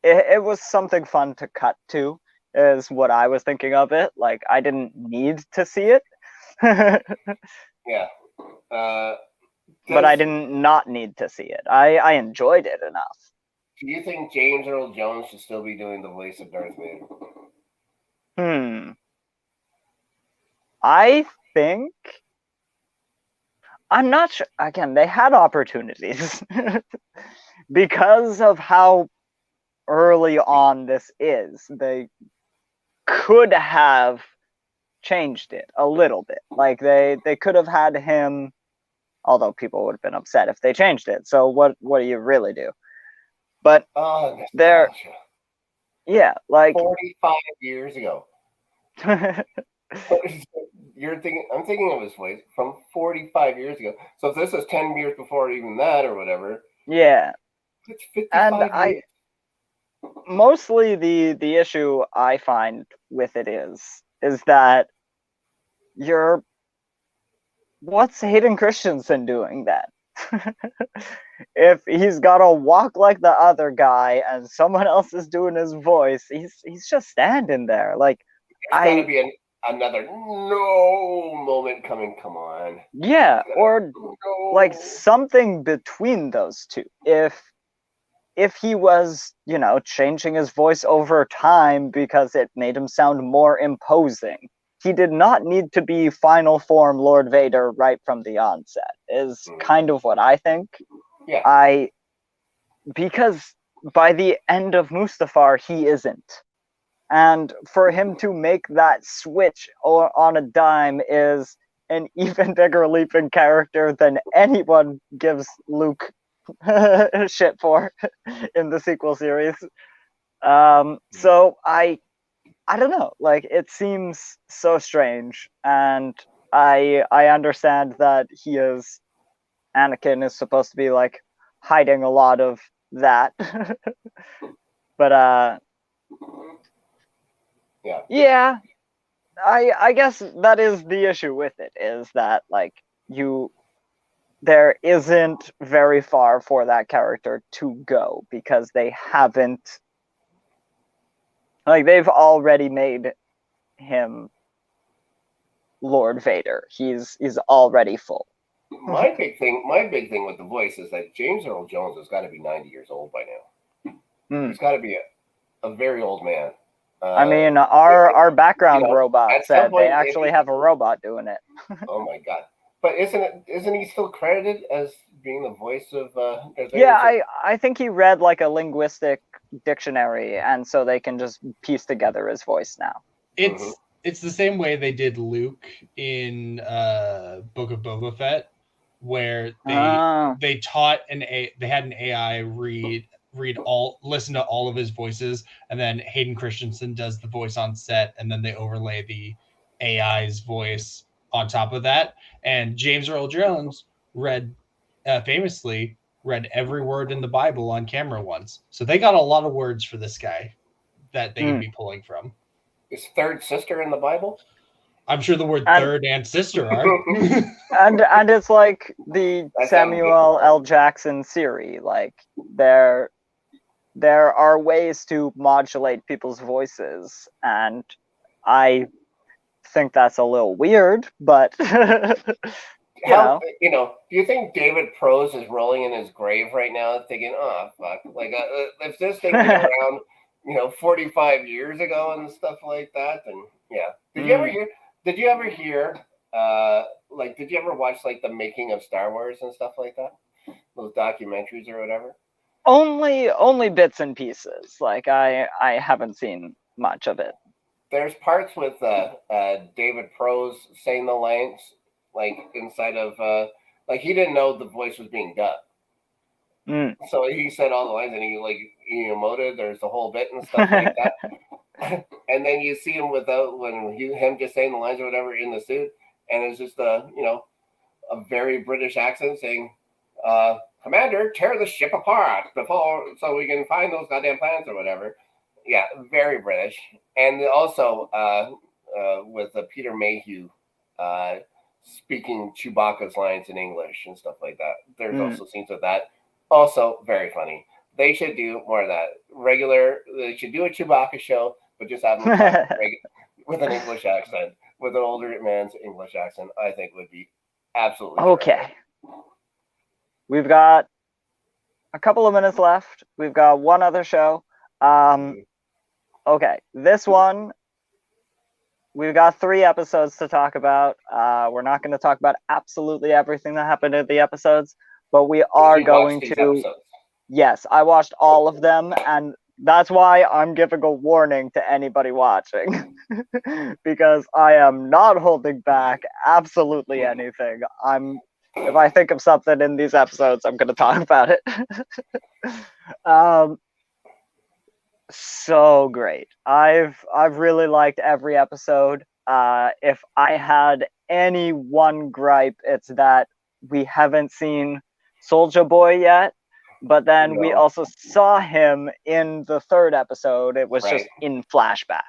it was something fun to cut to. is what I was thinking of it. Like, I didn't need to see it. Yeah. But I didn't not need to see it. I enjoyed it enough. Do you think James Earl Jones should still be doing the voice of Darth Vader? I think, I'm not sure. Again, they had opportunities because of how early on this is. They could have changed it a little bit. Like, they could have had him, although people would have been upset if they changed it. So what do you really do? But they're, yeah, like 45 years ago. You're thinking, I'm thinking of his voice from 45 years ago. So if this was 10 years before even that or whatever. Yeah. It's 55 years. Mostly the issue I find with it is that what's Hayden Christensen doing then? If he's gotta walk like the other guy and someone else is doing his voice, he's just standing there. Like, there's gotta be another no moment coming. Come on. Yeah, or like something between those two. If he was, changing his voice over time because it made him sound more imposing, he did not need to be final form Lord Vader right from the onset, is kind of what I think. Yeah. Because by the end of Mustafar, he isn't. And for him to make that switch on a dime is an even bigger leap in character than anyone gives Luke shit for in the sequel series. So I don't know. Like, it seems so strange, and I understand that Anakin is supposed to be like hiding a lot of that, but yeah, I guess that is the issue with it, is that like there isn't very far for that character to go, because they haven't, like, they've already made him Lord Vader. He's already full. My big thing with the voice is that James Earl Jones has got to be 90 years old by now. He's got to be a very old man. I mean, our background robot said they actually have a robot doing it. Oh my god! But isn't he still credited as being the voice of? Yeah, I think he read like a linguistic dictionary, and so they can just piece together his voice now. It's the same way they did Luke in Book of Boba Fett, where they taught they had an AI listen to all of his voices, and then Hayden Christensen does the voice on set, and then they overlay the AI's voice on top of that. And James Earl Jones famously read every word in the Bible on camera once, so they got a lot of words for this guy that they can be pulling from. Is third sister in the Bible? I'm sure the word third and sister are. and it's like the Samuel L. Jackson Siri. Like, there are ways to modulate people's voices, and I think that's a little weird, but do you think David Prose is rolling in his grave right now thinking, oh fuck, like if this thing was around 45 years ago and stuff like that, then yeah. Did you ever hear did you ever watch like the making of Star Wars and stuff like that, those documentaries or whatever? Only bits and pieces. Like, I haven't seen much of it. There's parts with David Prose saying the lines like inside of like he didn't know the voice was being dubbed. So he said all the lines, and he emoted. There's the whole bit and stuff like that. And then you see him him just saying the lines or whatever in the suit, and it's just a very British accent saying, "Commander, tear the ship apart so we can find those goddamn plans or whatever." Yeah, very British. And also with Peter Mayhew speaking Chewbacca's lines in English and stuff like that. There's also scenes of that. Also very funny. They should do more of that. They should do a Chewbacca show. but just have him talk with an English accent, with an older man's English accent, I think would be absolutely okay. terrific. We've got a couple of minutes left. We've got one other show. Okay, this one, we've got 3 episodes to talk about. We're not going to talk about absolutely everything that happened in the episodes, but we are going to. Episodes? Yes, I watched all of them, and that's why I'm giving a warning to anybody watching, because I am not holding back absolutely anything. If I think of something in these episodes, I'm going to talk about it. So great. I've really liked every episode. If I had any one gripe, it's that we haven't seen Soulja Boy yet, but then we also saw him in the 3rd episode. It was just in flashback.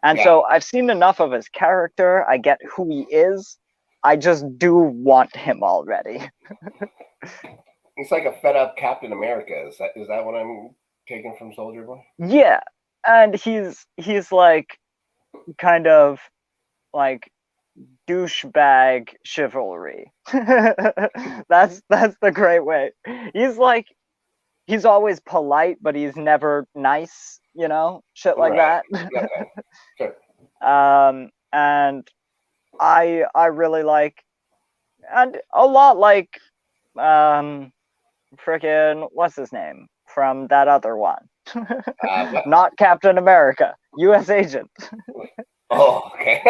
And so I've seen enough of his character. I get who he is. I just do want him already. He's like a fed up Captain America. Is that what I'm taking from Soulja Boy? Yeah. And he's like kind of like douchebag chivalry. That's the great way. He's always polite, but he's never nice, shit like that. Sure. And I really like, and a lot like frickin' what's his name from that other one. Not Captain America, U.S. Agent. Oh, okay.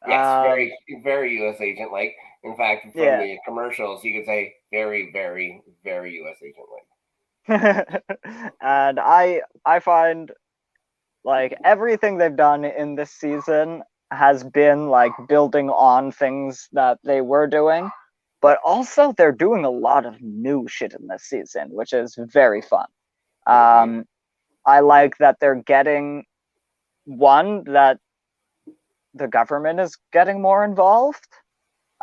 Yes, very, very U.S. agent like. In fact, from the commercials, you could say very, very, very U.S. agent like. And I find like everything they've done in this season has been like building on things that they were doing, but also they're doing a lot of new shit in this season, which is very fun. I like that they're getting that the government is getting more involved.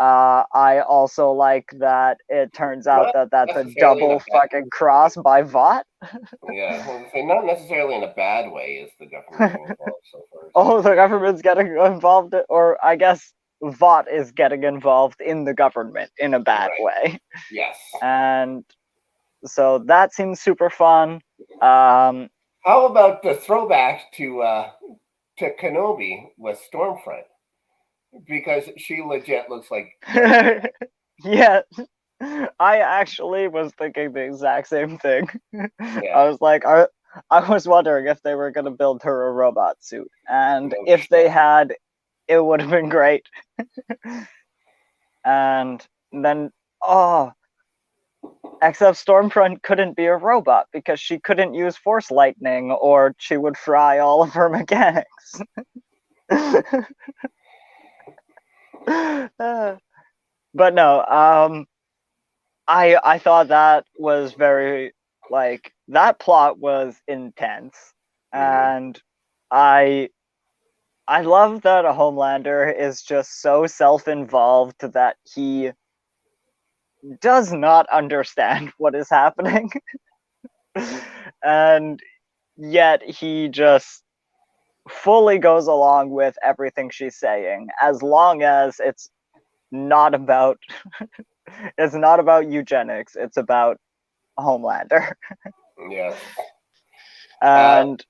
I also like that it turns out that that's a double fucking cross by Vought. Yeah, not necessarily in a bad way is the government involved so far. Oh, the government's getting involved, or I guess Vought is getting involved in the government in a bad way. Yes. And so that seems super fun. How about the throwback to Kenobi with Stormfront? Because she legit looks like. Yeah, I actually was thinking the exact same thing. Yeah. I was like, I was wondering if they were going to build her a robot suit, and if they had, it would have been great. And then, except Stormfront couldn't be a robot because she couldn't use Force Lightning, or she would fry all of her mechanics. But no, I thought that was very, like, that plot was intense, and I love that a Homelander is just so self-involved that he does not understand what is happening, and yet he just fully goes along with everything she's saying, as long as it's not about eugenics, it's about Homelander. Yes. And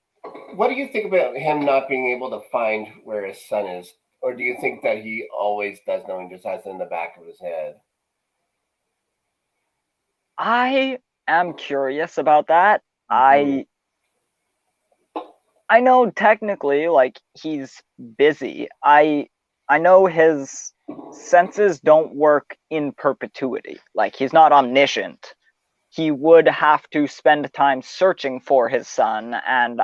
what do you think about him not being able to find where his son is? Or do you think that he always does know and just has it in the back of his head? I am curious about that. I know technically, like, he's busy. I know his senses don't work in perpetuity. Like, he's not omniscient. He would have to spend time searching for his son, and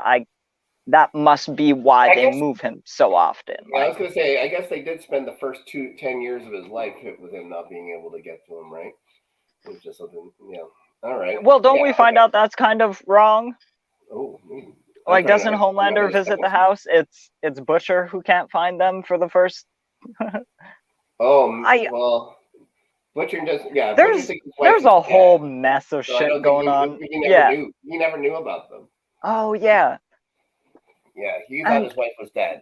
that must be why they move him so often. Yeah, I was going to say, I guess they did spend the first 10 years of his life with him not being able to get to him, right? It was just something, all right. Well, don't we find out that's kind of wrong? Oh, like, doesn't Homelander visit the house? It's Butcher who can't find them for the first. Well, Butcher does. Yeah, there's a whole mess of shit going on. He never knew about them. Oh yeah. Yeah, he thought his wife was dead.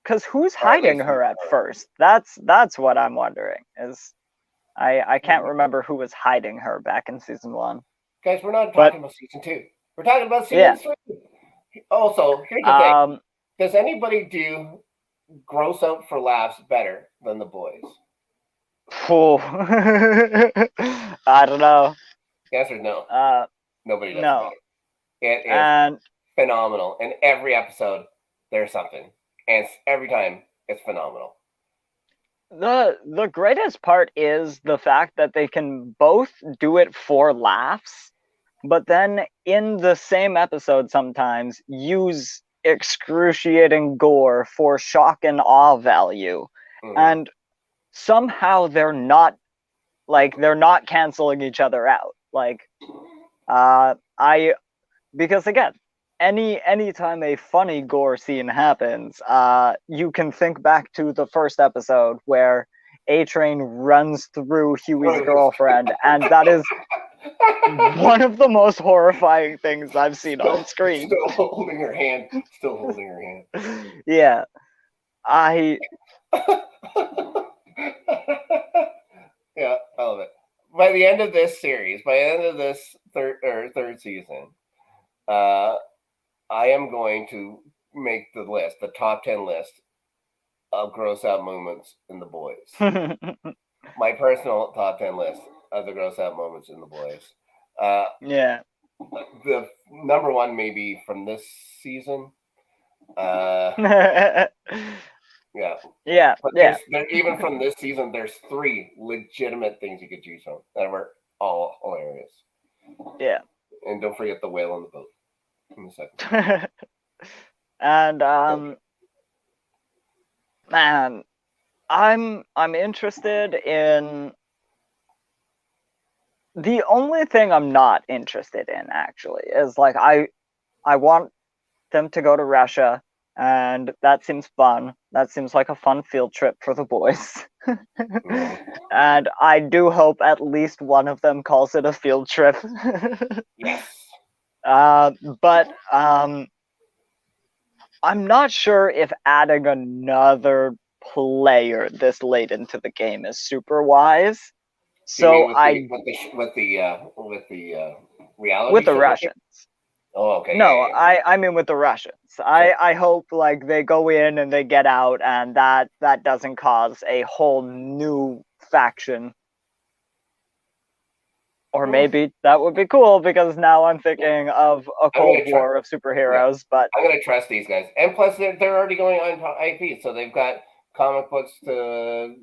Because who's hiding her at first? That's what I'm wondering. Is I can't remember who was hiding her back in season 1. Guys, we're not talking about season 2. We're talking about season 3. Also, here's the thing. Does anybody do gross out for laughs better than the boys? I don't know. The answer is no. Nobody does better. It is phenomenal. In every episode, there's something. And every time, it's phenomenal. The greatest part is the fact that they can both do it for laughs, but then in the same episode sometimes use excruciating gore for shock and awe value. Mm-hmm. And somehow they're not canceling each other out. Because again, anytime a funny gore scene happens, you can think back to the first episode where A-Train runs through Huey's girlfriend, and that is one of the most horrifying things I've seen on screen. Still holding her hand. Yeah. Yeah, I love it. By the end of this series, by the end of this third season, I am going to make the top 10 list of gross out moments in The Boys. My personal top 10 list of the gross out moments in The Boys. Yeah. The number one maybe from this season. Yeah. Yeah. But even from this season, there's 3 legitimate things you could choose from that were all hilarious. Yeah. And don't forget the whale on the boat. In the second. And man, I'm interested in the only thing I'm not interested in actually is I want them to go to Russia, and that seems fun. That seems like a fun field trip for the boys. And I do hope at least one of them calls it a field trip. Yes. But I'm not sure if adding another player this late into the game is super wise. So with the reality with the Russians. Oh, okay. No, yeah. I mean with the Russians. I hope they go in and they get out, and that doesn't cause a whole new faction. Or maybe that would be cool, because now I'm thinking of a Cold War of superheroes. Yeah. But I'm gonna trust these guys, and plus they're already going on IP, so they've got comic books to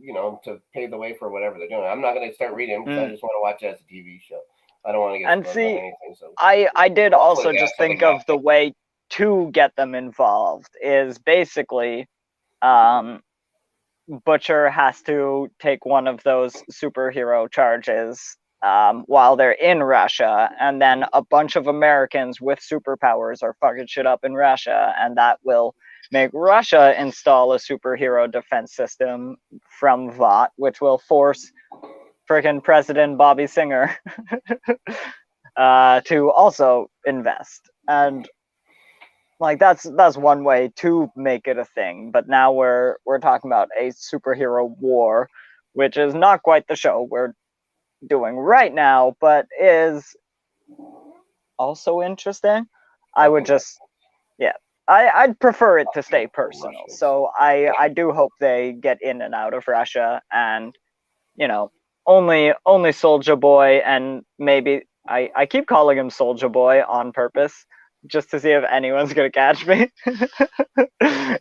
pave the way for whatever they're doing. I'm not gonna start reading because I just want to watch it as a TV show. I don't want to get and see. On anything, so I did also just think of the way to get them involved is basically, Butcher has to take one of those superhero charges while they're in Russia, and then a bunch of Americans with superpowers are fucking shit up in Russia, and that will make Russia install a superhero defense system from Vought, which will force freaking President Bobby Singer to also invest. And that's one way to make it a thing. But now we're talking about a superhero war, which is not quite the show we're doing right now, but is also interesting. I would just, I'd prefer it to stay personal. So I do hope they get in and out of Russia, and only Soulja Boy, and maybe I keep calling him Soulja Boy on purpose, just to see if anyone's gonna catch me. I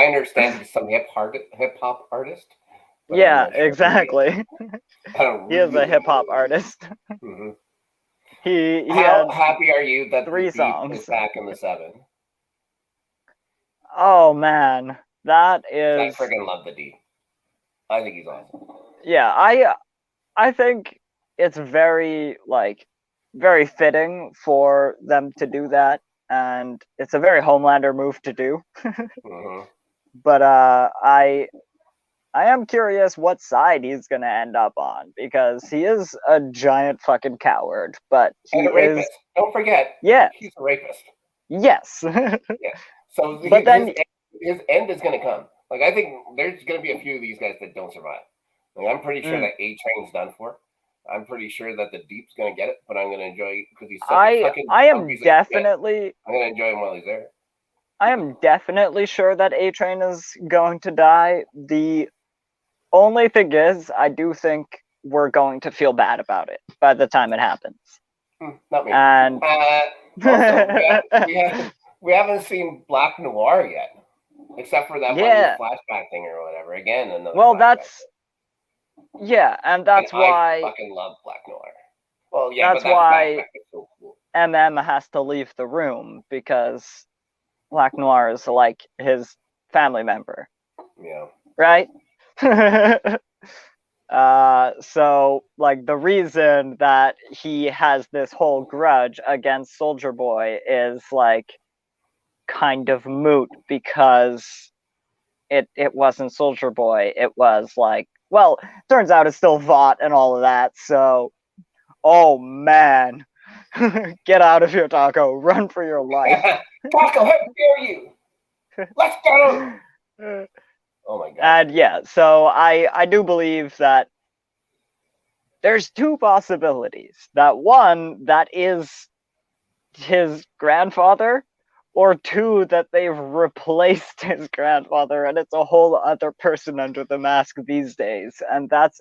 understand he's some hip hop artist. Yeah, exactly. He is a hip hop artist. Mm-hmm. How happy are you that 3 songs is back in the 7? Oh man, that is. I freaking love the D. I think he's awesome. Yeah, I think it's very very fitting for them to do that, and it's a very Homelander move to do. Mm-hmm. But I I am curious what side he's gonna end up on, because he is a giant fucking coward, but he And a is. rapist. Don't forget. Yeah. He's a rapist. Yes. Yeah. So But then his end is going to come. Like, I think there's going to be a few of these guys that don't survive. Like, I'm pretty sure that A-Train's done for. I'm pretty sure that the Deep's going to get it, but I'm going to enjoy it because he's such a fucking. I am definitely. I'm going to enjoy him while he's there. I am definitely sure that A-Train is going to die. The only thing is, I do think we're going to feel bad about it by the time it happens. Not me. And also, we haven't seen Black Noir yet, except for that one flashback thing or whatever. Again, another. Well, flashback. and that's why I fucking love Black Noir. Well, yeah, that's but that why flashback is so cool. MM has to leave the room, because Black Noir is like his family member. Yeah. Right? So like the reason that he has this whole grudge against Soldier Boy is like kind of moot, because it wasn't Soldier Boy, it was like, well, turns out it's still Vought and all of that, so oh man. Get out of here, Taco. Run for your life. Taco, how dare you? Let's go. Oh my god. And yeah, so I do believe that there's two possibilities. That one, that is his grandfather, or two, that they've replaced his grandfather and it's a whole other person under the mask these days. And that's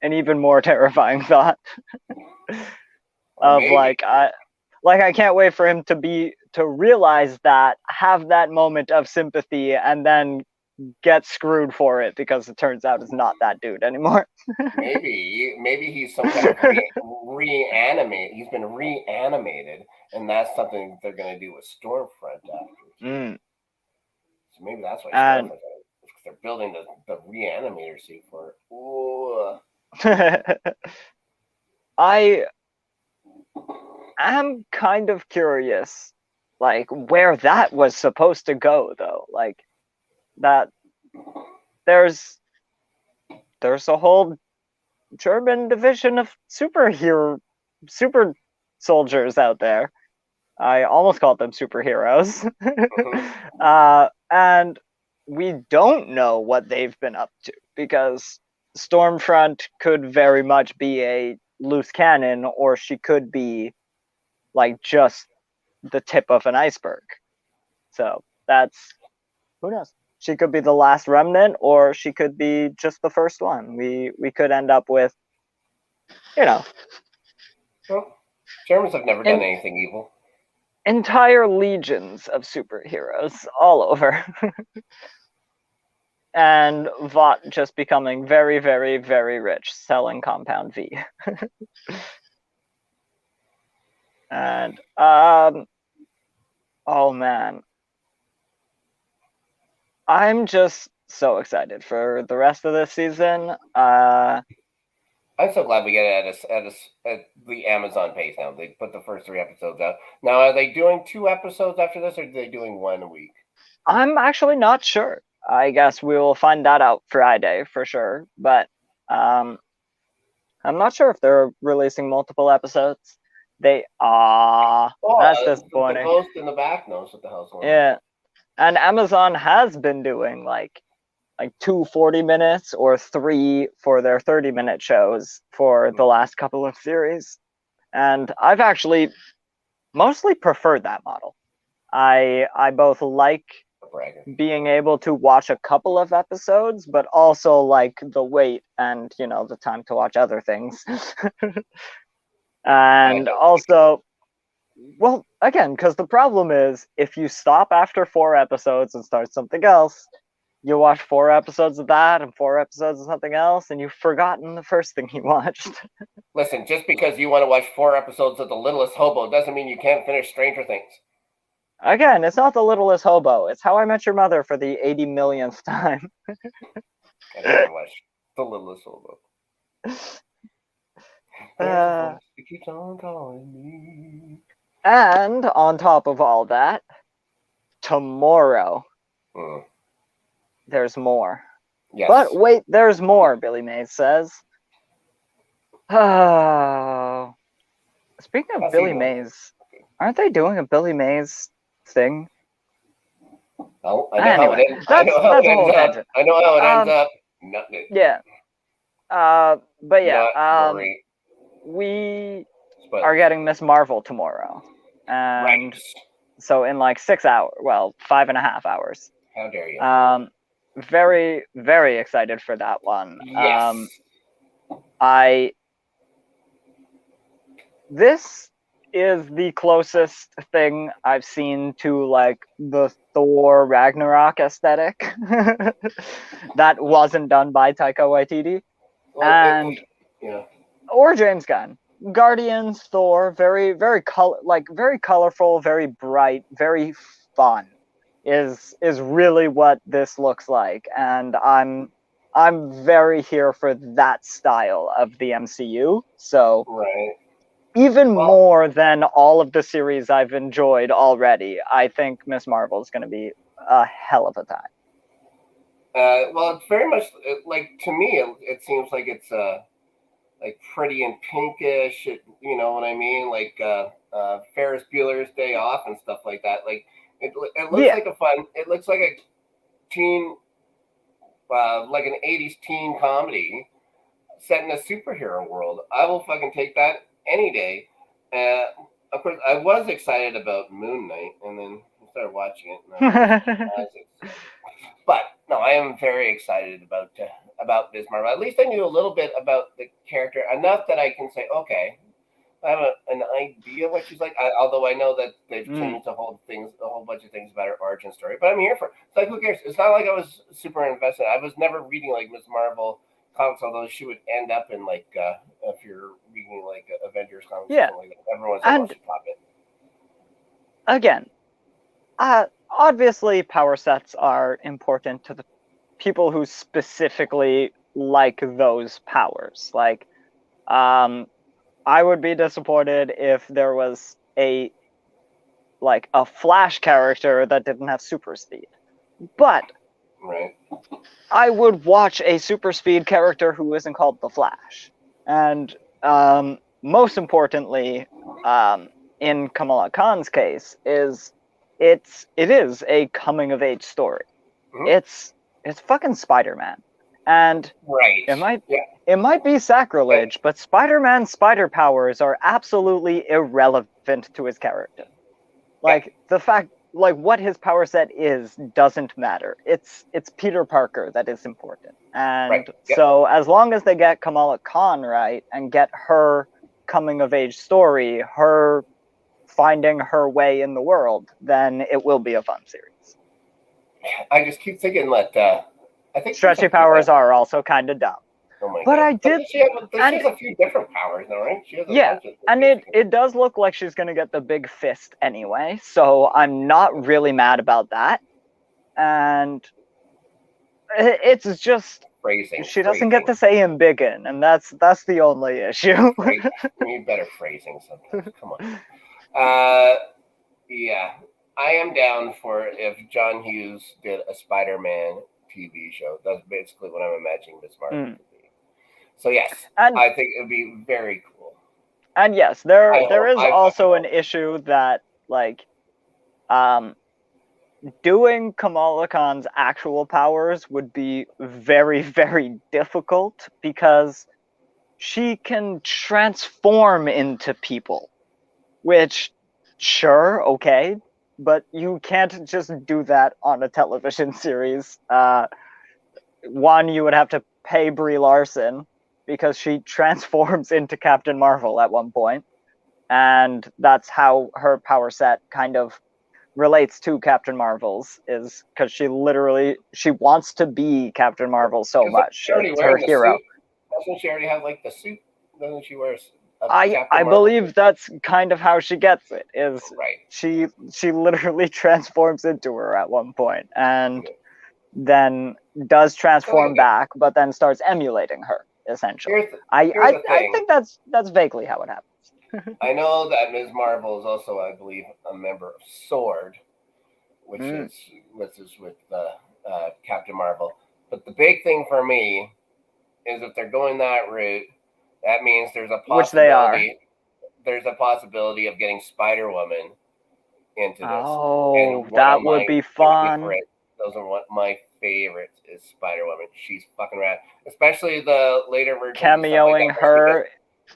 an even more terrifying thought. Of maybe. I can't wait for him to realize that, have that moment of sympathy, and then get screwed for it because it turns out it's not that dude anymore. maybe he's some kind of reanimated. He's been reanimated, and that's something they're going to do with Stormfront after. So maybe that's why Stormfront, because they're building the reanimator suit for it. Ooh. I am kind of curious, like, where that was supposed to go, though. Like, that there's a whole German division of super soldiers out there. I almost called them superheroes. And we don't know what they've been up to, because Stormfront could very much be a loose cannon, or she could be like just the tip of an iceberg. So that's, who knows? She could be the last remnant, or she could be just the first one. We could end up with, Well, Germans have never done anything evil. Entire legions of superheroes all over. And Vought just becoming very, very, very rich, selling Compound V. And, oh man. I'm just so excited for the rest of this season. I'm so glad we get it at the Amazon pace now. They put the first 3 episodes out. Now, are they doing 2 episodes after this, or are they doing 1 a week? I'm actually not sure. I guess we will find that out Friday for sure. But I'm not sure if they're releasing multiple episodes. That's disappointing. The ghost in the back knows what the hell's going on. Yeah. And Amazon has been doing like 2 40 minutes or 3 for their 30-minute shows for the last couple of series. And I've actually mostly preferred that model. I both like being able to watch a couple of episodes, but also like the wait and, the time to watch other things. And also, well, again, because the problem is, if you stop after 4 episodes and start something else, you watch 4 episodes of that and 4 episodes of something else, and you've forgotten the first thing you watched. Listen, just because you want to watch 4 episodes of The Littlest Hobo doesn't mean you can't finish Stranger Things. Again, it's not The Littlest Hobo. It's How I Met Your Mother for the 80 millionth time. I never watched The Littlest Hobo. It keeps on calling me. And on top of all that, tomorrow, there's more. Yes. But wait, there's more, Billy Mays says. Oh. Speaking of How's he Billy doing? Mays, aren't they doing a Billy Mays thing? Oh, I know how it Anyway, ends. I know how that's it a whole ends up. tangent. I know how it ends Um, up. Nothing. Yeah. But yeah, Not great. we Spoilers. are getting Miss Marvel tomorrow. Right. And so in like 6 hours, well, 5.5 hours. How dare you? Very, very excited for that one. Yes. This is the closest thing I've seen to like the Thor Ragnarok aesthetic that wasn't done by Taika Waititi. Well, Or James Gunn. Guardians, Thor, very, very very colorful, very bright, very fun. Is really what this looks like, and I'm very here for that style of the MCU. So right. even more than all of the series I've enjoyed already, I think Miss Marvel is going to be a hell of a time. Well, it's very much like, to me, it seems like it's like pretty and pinkish. You know what I mean? Like Ferris Bueller's Day Off and stuff like that. Like it looks like a fun. It looks like a teen, like an '80s teen comedy set in a superhero world. I will fucking take that any day. Of course, I was excited about Moon Knight, and then I started watching it. But no, I am very excited about Ms. Marvel. At least I knew a little bit about the character, enough that I can say, okay, I have an idea what she's like. Although I know that they've changed a whole bunch of things about her origin story. But I'm here for it. It's like, who cares? It's not like I was super invested. I was never reading like Ms. Marvel comics, although she would end up in like if you're reading like Avengers comics, or something like that. Everyone's like, oh, she pop it. Again, obviously power sets are important to the people who specifically like those powers. Like, I would be disappointed if there was a Flash character that didn't have super speed. But right. I would watch a super speed character who isn't called the Flash. And most importantly, in Kamala Khan's case, it is a coming of age story. It's fucking Spider-Man. And it might be sacrilege, but Spider-Man's spider powers are absolutely irrelevant to his character. Like, the fact, like, what his power set is doesn't matter. It's Peter Parker that is important. And so as long as they get Kamala Khan right and get her coming of age story, her finding her way in the world, then it will be a fun series. I just keep thinking that I think stretchy powers are also kind of dumb. Oh my but God. I did. She has a few different powers, though, right? She has a bunch of and it does look like she's gonna get the big fist anyway, so I'm not really mad about that. And it's just phrasing. She doesn't get to say embiggen, and that's the only issue. We need better phrasing sometimes. Come on. Yeah, I am down for if John Hughes did a Spider-Man TV show. That's basically what I'm imagining Miss Marvel to be. So yes, I think it would be very cool. And yes, there is also an issue that like doing Kamala Khan's actual powers would be very, very difficult because she can transform into people, which, sure, okay, but you can't just do that on a television series. One, you would have to pay Brie Larson because she transforms into Captain Marvel at one point, and that's how her power set kind of relates to Captain Marvel's, is because she wants to be Captain Marvel so much. It's her hero. Doesn't she already have like the suit? Doesn't she wear I believe that's kind of how she gets it. Is she literally transforms into her at one point and then does transform back, but then starts emulating her essentially. I think that's vaguely how it happens. I know that Ms. Marvel is also, I believe, a member of SWORD, which is with Captain Marvel. But the big thing for me is if they're going that route, that means there's a Which they are. possibility. There's a possibility of getting Spider-Woman into this. Oh, And one that of would my be fun. Those are what my favorites is Spider-Woman. She's fucking rad, especially the later version. Cameoing her.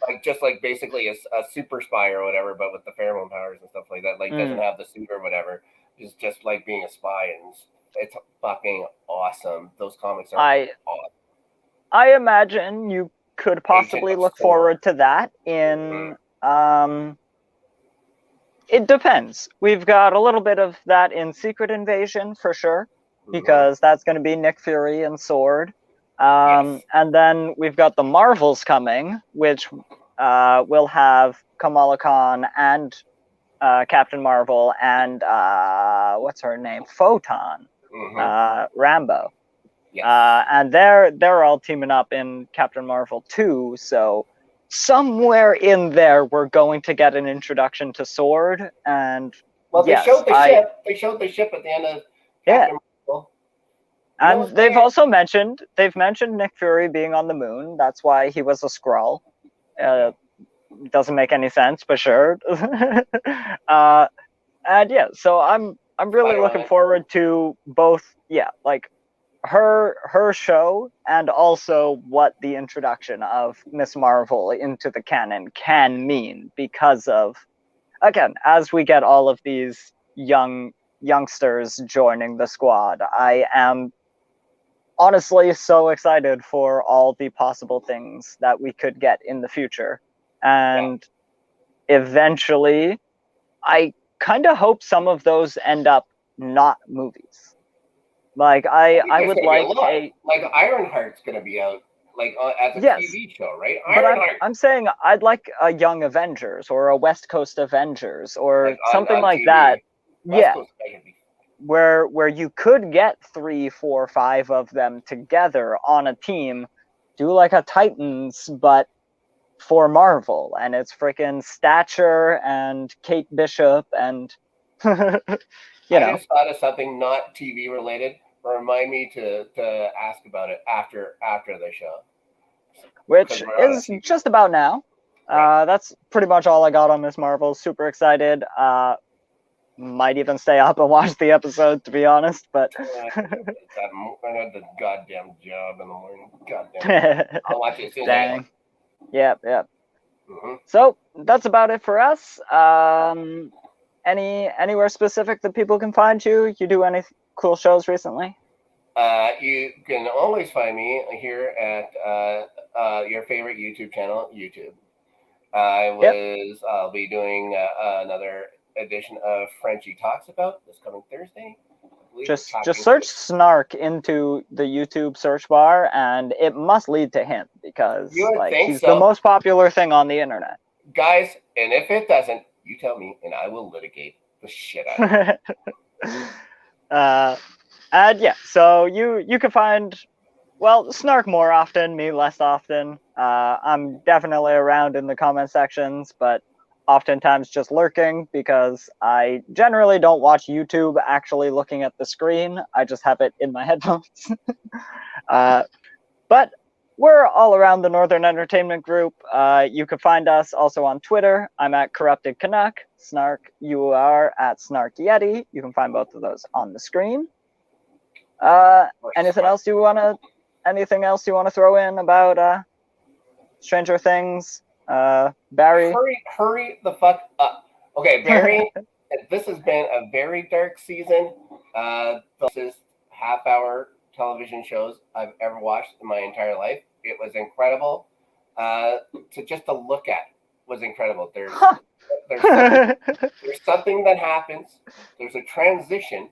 Like just like basically a super spy or whatever, but with the pheromone powers and stuff like that. Like doesn't have the suit or whatever. It's just like being a spy, and it's fucking awesome. Those comics are awesome. I imagine you could possibly look forward to that in it depends. We've got a little bit of that in Secret Invasion for sure, because that's going to be Nick Fury and Sword. And then we've got the Marvels coming, which will have Kamala Khan and Captain Marvel and what's her name? Photon, Rambo. And they're all teaming up in Captain Marvel 2, so somewhere in there we're going to get an introduction to Sword. And they showed the ship. They showed the ship at the end of Captain Marvel. And they've also mentioned Nick Fury being on the moon. That's why he was a Skrull. Doesn't make any sense, but sure. And yeah, so I'm really looking forward to both. Yeah, like her show, and also what the introduction of Miss Marvel into the canon can mean, because of, again, as we get all of these youngsters joining the squad, I am honestly so excited for all the possible things that we could get in the future. And eventually, I kind of hope some of those end up not movies. Like I would like like Ironheart's going to be out like as a TV show, right? But I'm saying I'd like a Young Avengers or a West Coast Avengers or like something like TV. That. West Coast where you could get 3, 4, 5 of them together on a team, do like a Titans, but for Marvel, and it's freaking Stature and Kate Bishop and I just thought of something not TV related. Remind me to ask about it after the show, which is just about now. That's pretty much all I got on Miss Marvel. Super excited. Might even stay up and watch the episode, to be honest. But I had the goddamn job in the morning. Goddamn. I'll watch it soon. Dang. Yep. So that's about it for us. Anywhere specific that people can find you? You do any cool shows recently? You can always find me here at your favorite YouTube channel, YouTube. I'll be doing another edition of Frenchie Talks About this coming Thursday. Just search Snark into the YouTube search bar, and it must lead to him, because he's the most popular thing on the internet. Guys, and if it doesn't, you tell me, and I will litigate the shit out of it. And yeah, so you can find, Snark more often, me less often. I'm definitely around in the comment sections, but oftentimes just lurking, because I generally don't watch YouTube actually looking at the screen. I just have it in my headphones. But we're all around the Northern Entertainment Group. You can find us also on Twitter. I'm at Corrupted Canuck. Snark, you are at Snark Yeti. You can find both of those on the screen. Anything else you want to throw in about Stranger Things? Barry? Hurry the fuck up. Okay, Barry, this has been a very dark season. This is half-hour television shows I've ever watched in my entire life. It was incredible. To look at was incredible. There's something that happens. There's a transition,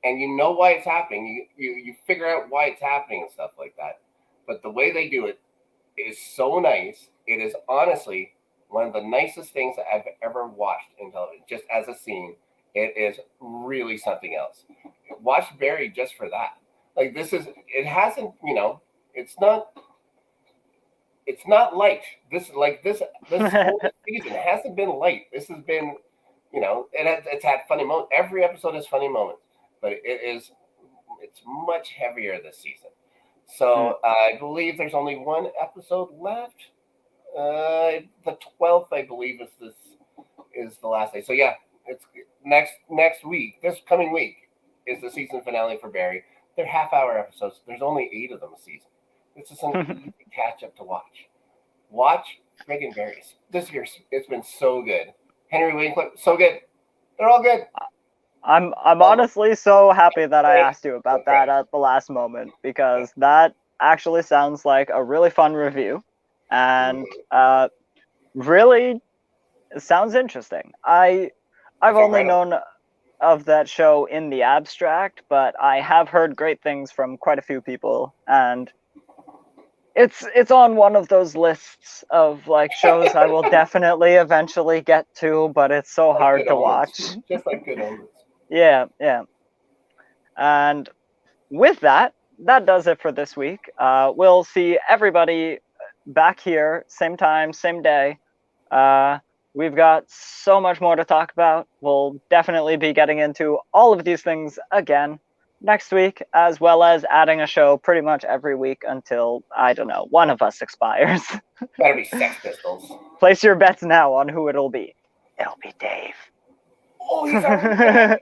and you know why it's happening. You figure out why it's happening and stuff like that. But the way they do it is so nice. It is honestly one of the nicest things that I've ever watched in television. Just as a scene, it is really something else. Watch Barry just for that. Like it hasn't, it's not light. This whole season hasn't been light. This has been, it's had funny moments. Every episode has funny moments, but it's much heavier this season. So I believe there's only one episode left. The 12th, I believe, is the last day. So yeah, it's next week. This coming week is the season finale for Barry. They're half-hour episodes. There's only 8 of them a season. This is an easy catch-up to watch. Watch friggin' Barry's. This year, it's been so good. Henry Winkler, so good. They're all good. I'm honestly so happy that I asked you about that at the last moment, because that actually sounds like a really fun review, and really sounds interesting. I've only known of that show in the abstract, but I have heard great things from quite a few people, and it's on one of those lists of like shows I will definitely eventually get to, but it's so hard to watch. Just like Good Omens. Yeah. And with that does it for this week. We'll see everybody back here, same time, same day. We've got so much more to talk about. We'll definitely be getting into all of these things again next week, as well as adding a show pretty much every week until, I don't know, one of us expires. Better be Sex Pistols. Place your bets now on who it'll be. It'll be Dave. Oh, he's already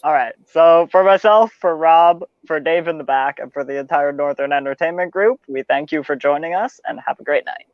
All right. So for myself, for Rob, for Dave in the back, and for the entire Northern Entertainment Group, we thank you for joining us and have a great night.